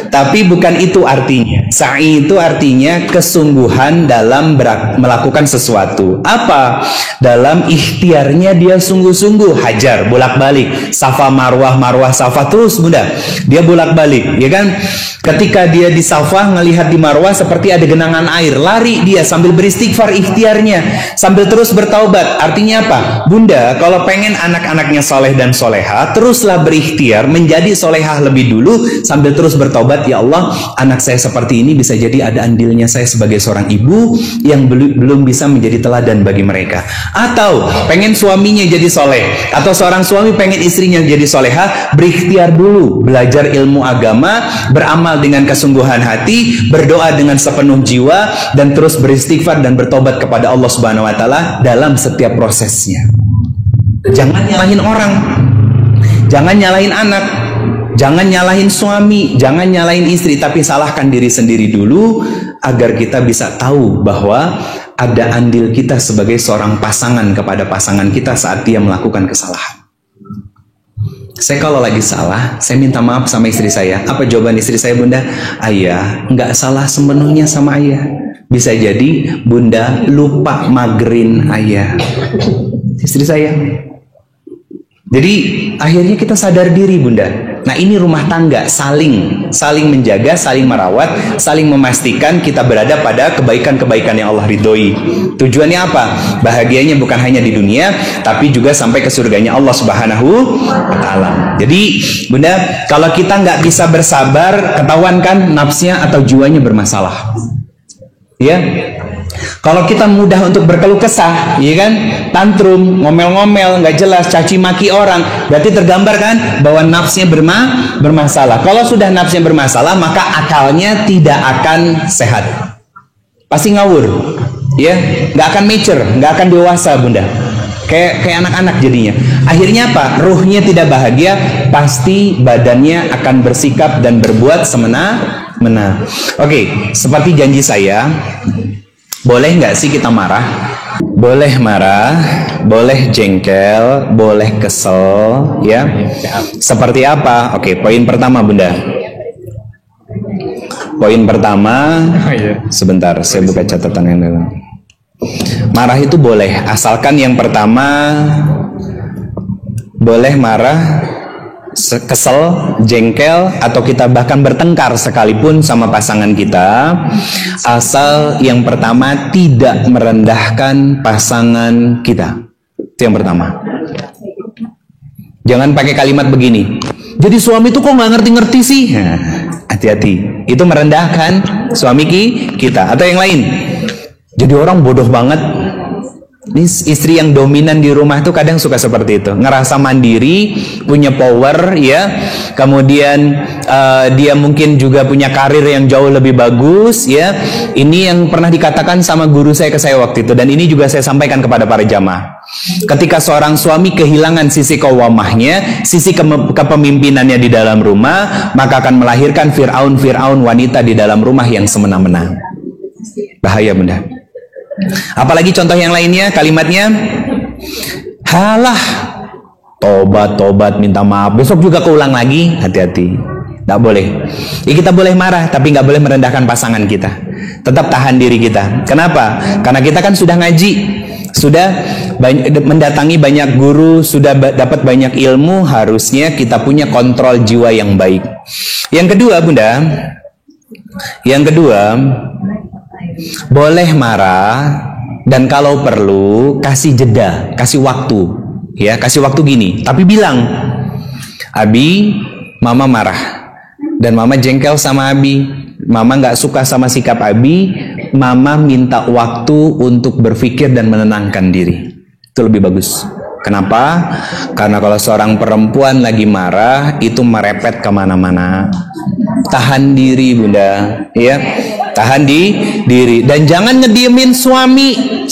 Tapi bukan itu artinya. Sa'i itu artinya kesungguhan dalam melakukan sesuatu. Apa? Dalam ikhtiarnya dia sungguh-sungguh, hajar, bolak-balik, safa marwah, marwah safa, terus Bunda. Dia bolak-balik, ya kan? Ketika dia di safa ngelihat di marwah seperti ada genangan air, lari dia sambil beristighfar ikhtiarnya, sambil terus bertaubat. Artinya apa? Bunda, kalau pengen anak-anaknya soleh dan soleha, teruslah berikhtiar menjadi solehah lebih dulu sambil terus bertaubat. Ya Allah, anak saya seperti ini, bisa jadi ada andilnya saya sebagai seorang ibu yang belum bisa menjadi teladan bagi mereka. Atau pengen suaminya jadi soleh, atau seorang suami pengen istrinya jadi soleha, berikhtiar dulu, belajar ilmu agama, beramal dengan kesungguhan hati, berdoa dengan sepenuh jiwa, dan terus beristighfar dan bertobat kepada Allah Subhanahu wa Ta'ala dalam setiap prosesnya. Jangan nyalahin orang, jangan nyalahin anak, jangan nyalahin suami, jangan nyalahin istri, tapi salahkan diri sendiri dulu agar kita bisa tahu bahwa ada andil kita sebagai seorang pasangan kepada pasangan kita saat dia melakukan kesalahan. Saya kalau lagi salah, saya minta maaf sama istri saya. Apa jawaban istri saya, Bunda? Ayah, nggak salah sepenuhnya sama ayah. Bisa jadi Bunda lupa magerin ayah. Istri saya. Jadi akhirnya kita sadar diri bunda. Nah ini rumah tangga saling menjaga, saling merawat, saling memastikan kita berada pada kebaikan-kebaikan yang Allah ridhoi. Tujuannya apa? Bahagianya bukan hanya di dunia, tapi juga sampai ke surganya Allah Subhanahu wa Ta'ala. Jadi bunda, kalau kita nggak bisa bersabar, ketahuan kan nafsnya atau jiwanya bermasalah. Ya. Kalau kita mudah untuk berkeluh kesah, ya kan, tantrum, ngomel-ngomel, nggak jelas, caci maki orang, berarti tergambar kan bahwa nafsnya bermasalah. Kalau sudah nafsnya bermasalah, maka akalnya tidak akan sehat, pasti ngawur, ya, nggak akan mature, nggak akan dewasa bunda, kayak anak-anak jadinya. Akhirnya apa? Ruhnya tidak bahagia, pasti badannya akan bersikap dan berbuat semena-mena. Oke, seperti janji saya. Boleh nggak sih kita marah? Boleh marah, boleh jengkel, boleh kesel, ya. Seperti apa? Oke, poin pertama bunda. Poin pertama, sebentar, saya buka catatan yang dulu. Marah itu boleh, asalkan yang pertama boleh marah, kesel, jengkel, atau kita bahkan bertengkar sekalipun sama pasangan kita, asal yang pertama tidak merendahkan pasangan kita. Itu yang pertama. Jangan pakai kalimat begini, jadi suami itu kok nggak ngerti-ngerti sih. Nah, hati-hati, itu merendahkan suami kita. Atau yang lain, jadi orang bodoh banget. Ini istri yang dominan di rumah tuh kadang suka seperti itu, ngerasa mandiri, punya power, ya. Kemudian dia mungkin juga punya karir yang jauh lebih bagus, ya. Ini yang pernah dikatakan sama guru saya ke saya waktu itu, dan ini juga saya sampaikan kepada para jamaah. Ketika seorang suami kehilangan sisi qawwamahnya, sisi kepemimpinannya di dalam rumah, maka akan melahirkan Fir'aun wanita di dalam rumah yang semena-mena. Bahaya bunda. Apalagi contoh yang lainnya, kalimatnya, halah, tobat, minta maaf, besok juga keulang lagi. Hati-hati, nggak boleh. Ya, kita boleh marah, tapi nggak boleh merendahkan pasangan kita. Tetap tahan diri kita. Kenapa? Karena kita kan sudah ngaji, sudah mendatangi banyak guru, sudah dapat banyak ilmu, harusnya kita punya kontrol jiwa yang baik. Yang kedua bunda, boleh marah, dan kalau perlu kasih jeda, kasih waktu, ya, kasih waktu gini. Tapi bilang, Abi, mama marah, dan mama jengkel sama Abi, mama nggak suka sama sikap Abi, mama minta waktu untuk berpikir dan menenangkan diri. Itu lebih bagus. Kenapa? Karena kalau seorang perempuan lagi marah, itu merepet kemana-mana. Tahan diri bunda, ya, tahan diri, dan jangan ngediemin suami.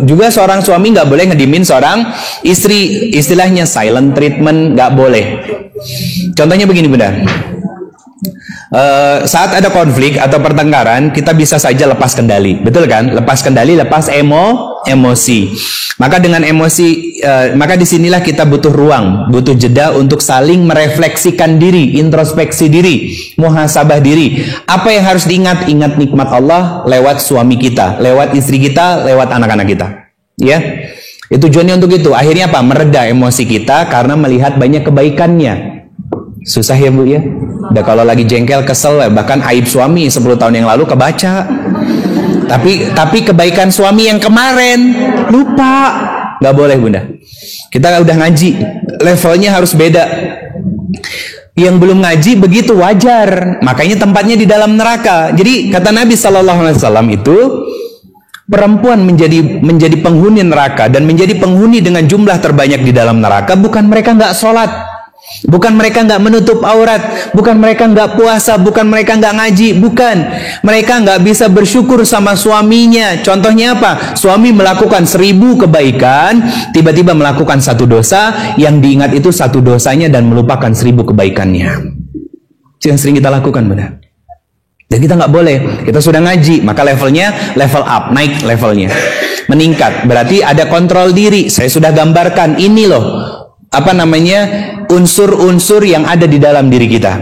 Juga seorang suami nggak boleh ngediemin seorang istri, istilahnya silent treatment, nggak boleh. Contohnya begini bunda, saat ada konflik atau pertengkaran, kita bisa saja lepas kendali, betul kan? Lepas kendali, lepas emosi. Maka dengan emosi, maka disinilah kita butuh ruang, butuh jeda untuk saling merefleksikan diri, introspeksi diri, muhasabah diri. Apa yang harus diingat? Ingat nikmat Allah lewat suami kita, lewat istri kita, lewat anak-anak kita. Ya, itu tujuannya untuk itu. Akhirnya apa? Mereda emosi kita karena melihat banyak kebaikannya. Susah ya bu ya. Udah kalau lagi jengkel, kesel, bahkan aib suami 10 tahun yang lalu kebaca. Tapi kebaikan suami yang kemarin lupa. Nggak boleh bunda. Kita udah ngaji, levelnya harus beda. Yang belum ngaji begitu wajar, makanya tempatnya di dalam neraka. Jadi kata Nabi SAW itu, perempuan menjadi penghuni neraka dan menjadi penghuni dengan jumlah terbanyak di dalam neraka, bukan mereka nggak sholat, bukan mereka nggak menutup aurat, bukan mereka nggak puasa, bukan mereka nggak ngaji, bukan. Mereka nggak bisa bersyukur sama suaminya. Contohnya apa? Suami melakukan 1000 kebaikan, tiba-tiba melakukan 1 dosa, yang diingat itu 1 dosanya dan melupakan 1000 kebaikannya. Itu yang sering kita lakukan benar. Dan kita nggak boleh. Kita sudah ngaji, maka levelnya level up, naik levelnya, meningkat. Berarti ada kontrol diri. Saya sudah gambarkan ini loh, unsur-unsur yang ada di dalam diri kita.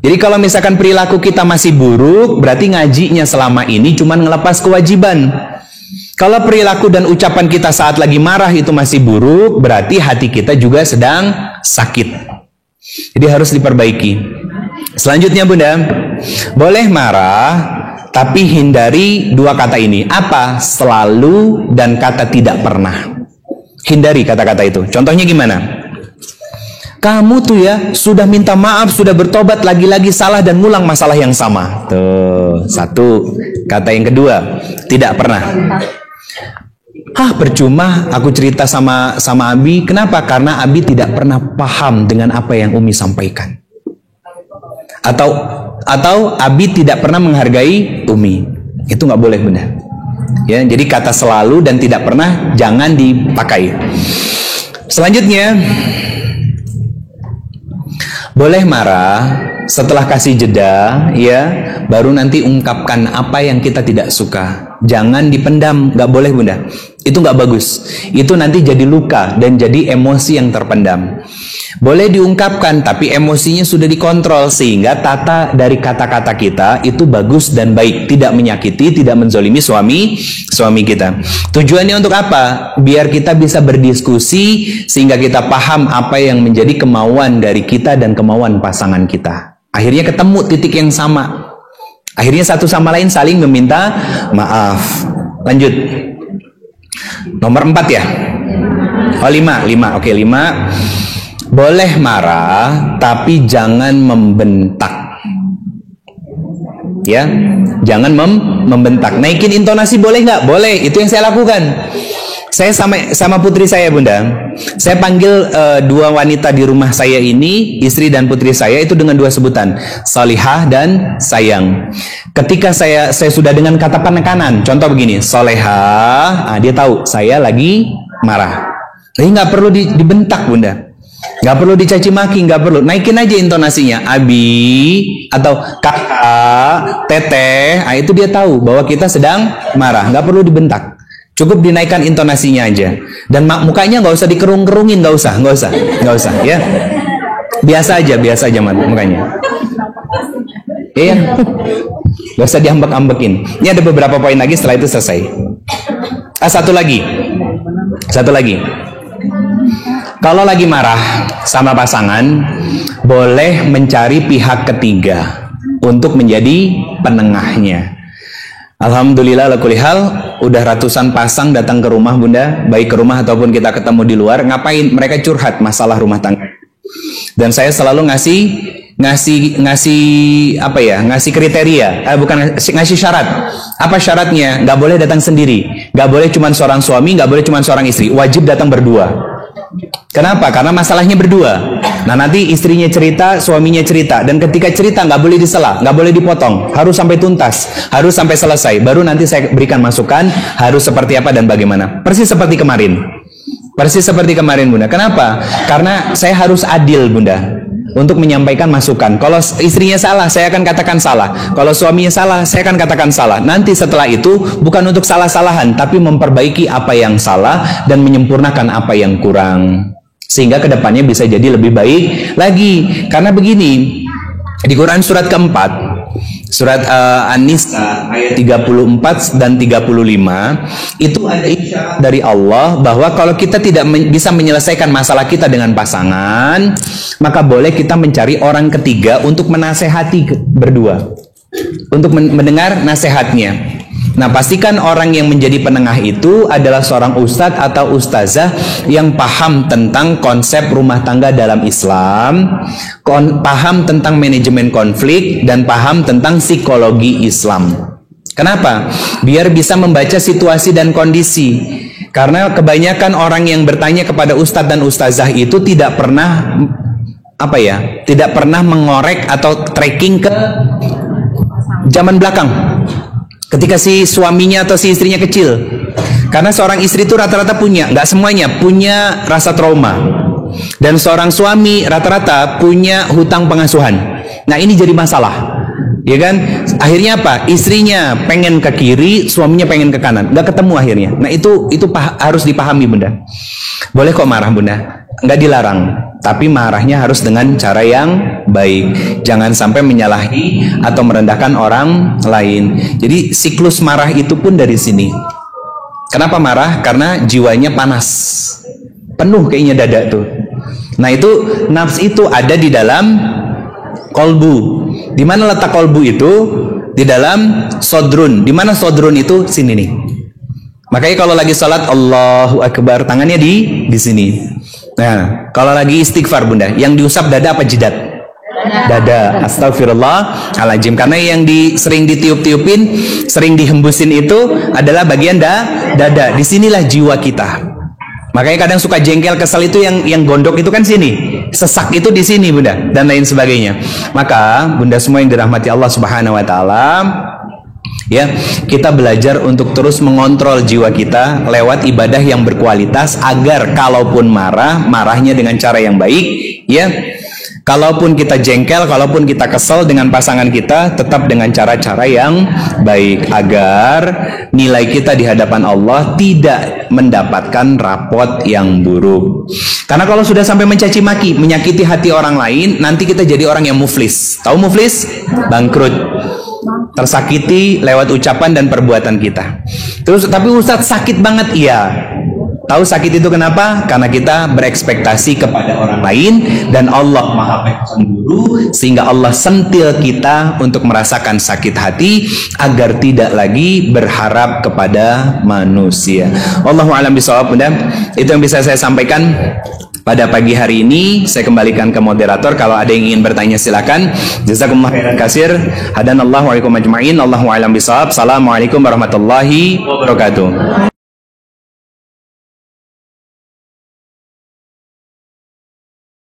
Jadi kalau misalkan perilaku kita masih buruk, berarti ngajinya selama ini cuma ngelepas kewajiban. Kalau perilaku dan ucapan kita saat lagi marah itu masih buruk, berarti hati kita juga sedang sakit. Jadi harus diperbaiki. Selanjutnya Bunda, boleh marah, tapi hindari dua kata ini. Apa? Selalu dan kata tidak pernah. Hindari kata-kata itu. Contohnya gimana? Kamu tuh ya sudah minta maaf, sudah bertobat, lagi-lagi salah dan ngulang masalah yang sama. Tuh, satu. Kata yang kedua, tidak pernah. Percuma aku cerita sama Abi. Kenapa? Karena Abi tidak pernah paham dengan apa yang Umi sampaikan. Atau Abi tidak pernah menghargai Umi. Itu nggak boleh Bunda. Ya, jadi kata selalu dan tidak pernah jangan dipakai. Selanjutnya, boleh marah setelah kasih jeda, ya, baru nanti ungkapkan apa yang kita tidak suka. Jangan dipendam, nggak boleh Bunda. Itu nggak bagus. Itu nanti jadi luka dan jadi emosi yang terpendam. Boleh diungkapkan, tapi emosinya sudah dikontrol sehingga tata dari kata-kata kita itu bagus dan baik, tidak menyakiti, tidak menzolimi suami kita. Tujuannya untuk apa? Biar kita bisa berdiskusi sehingga kita paham apa yang menjadi kemauan dari kita dan kemauan pasangan kita. Akhirnya ketemu titik yang sama. Akhirnya satu sama lain saling meminta maaf. Lanjut. Nomor 4 ya? Oh 5. Oke, 5. Boleh marah, tapi jangan membentak. Ya, jangan membentak. Naikin intonasi boleh nggak? Boleh. Itu yang saya lakukan. Saya sama putri saya Bunda. Saya panggil dua wanita di rumah saya ini, istri dan putri saya itu dengan dua sebutan, Solihah dan Sayang. Ketika saya sudah dengan kata penekanan, contoh begini, Solehah, dia tahu saya lagi marah. Jadi nggak perlu dibentak Bunda. Nggak perlu dicaci maki, nggak perlu. Naikin aja intonasinya, Abi atau kakak, teteh. Itu dia tahu bahwa kita sedang marah. Nggak perlu dibentak. Cukup dinaikkan intonasinya aja. Dan mukanya nggak usah dikerung-kerungin, nggak usah, ya. Biasa aja mukanya. Iya, nggak usah diambek-ambekin. Ini ada beberapa poin lagi, setelah itu selesai. Satu lagi. Kalau lagi marah sama pasangan, boleh mencari pihak ketiga untuk menjadi penengahnya. Alhamdulillah lakulihal, udah ratusan pasang datang ke rumah Bunda, baik ke rumah ataupun kita ketemu di luar. Ngapain? Mereka curhat masalah rumah tangga. Dan saya selalu ngasih kriteria, ngasih syarat. Apa syaratnya? Nggak boleh datang sendiri, nggak boleh cuma seorang suami, nggak boleh cuma seorang istri, wajib datang berdua. Kenapa? Karena masalahnya berdua. Nah nanti istrinya cerita, suaminya cerita, dan ketika cerita nggak boleh disela, nggak boleh dipotong, harus sampai tuntas, harus sampai selesai. Baru nanti saya berikan masukan harus seperti apa dan bagaimana. Persis seperti kemarin Bunda. Kenapa? Karena saya harus adil Bunda untuk menyampaikan masukan. Kalau istrinya salah, saya akan katakan salah. Kalau suaminya salah, saya akan katakan salah. Nanti setelah itu bukan untuk salah-salahan, tapi memperbaiki apa yang salah dan menyempurnakan apa yang kurang. Sehingga kedepannya bisa jadi lebih baik lagi. Karena begini, di Quran surat keempat, surat An-Nisa ayat 34 dan 35, itu ada isyarat dari Allah bahwa kalau kita tidak bisa menyelesaikan masalah kita dengan pasangan, maka boleh kita mencari orang ketiga untuk menasehati berdua, untuk mendengar nasihatnya. Nah, pastikan orang yang menjadi penengah itu adalah seorang ustadz atau ustazah yang paham tentang konsep rumah tangga dalam Islam, paham tentang manajemen konflik, dan paham tentang psikologi Islam. Kenapa? Biar bisa membaca situasi dan kondisi. Karena kebanyakan orang yang bertanya kepada ustadz dan ustazah itu tidak pernah mengorek atau tracking ke zaman belakang. Ketika si suaminya atau si istrinya kecil. Karena seorang istri itu rata-rata nggak semuanya, punya rasa trauma. Dan seorang suami rata-rata punya hutang pengasuhan. Nah ini jadi masalah. Ya kan? Akhirnya apa? Istrinya pengen ke kiri, suaminya pengen ke kanan. Nggak ketemu akhirnya. Nah itu harus dipahami Bunda. Boleh kok marah Bunda. Nggak dilarang. Tapi marahnya harus dengan cara yang baik. Jangan sampai menyalahi atau merendahkan orang lain. Jadi siklus marah itu pun dari sini. Kenapa marah? Karena jiwanya panas, penuh kayaknya dada tuh. Nah itu nafs itu ada di dalam kolbu. Di mana letak kolbu itu? Di dalam sodrun. Di mana sodrun itu? Sini nih. Makanya kalau lagi sholat Allahu Akbar, tangannya di sini. Nah, kalau lagi istighfar Bunda, yang diusap dada apa jidat? Dada. Astagfirullahaladzim. Karena yang sering ditiup-tiupin, sering dihembusin itu adalah bagian dada. Disinilah jiwa kita. Makanya kadang suka jengkel, kesel itu yang gondok itu kan sini. Sesak itu di sini Bunda, dan lain sebagainya. Maka Bunda semua yang dirahmati Allah Subhanahu wa taala, ya, kita belajar untuk terus mengontrol jiwa kita lewat ibadah yang berkualitas agar kalaupun marahnya dengan cara yang baik, ya. Kalaupun kita jengkel, kalaupun kita kesel dengan pasangan kita, tetap dengan cara-cara yang baik agar nilai kita di hadapan Allah tidak mendapatkan rapot yang buruk. Karena kalau sudah sampai mencaci maki, menyakiti hati orang lain, nanti kita jadi orang yang muflis. Tahu muflis? Bangkrut. Tersakiti lewat ucapan dan perbuatan kita. Terus, tapi Ustadz sakit banget, iya. Tahu sakit itu kenapa? Karena kita berekspektasi kepada orang lain dan Allah Maha Pemurah, sehingga Allah sentil kita untuk merasakan sakit hati agar tidak lagi berharap kepada manusia. Wallahu a'lam bishawab. Itu yang bisa saya sampaikan pada pagi hari ini. Saya kembalikan ke moderator. Kalau ada yang ingin bertanya silakan. Jazakumullah khairan katsir. Hadanallahu wa iyyakum ajma'in. Allahu a'lam bishawab. Assalamualaikum warahmatullahi wabarakatuh.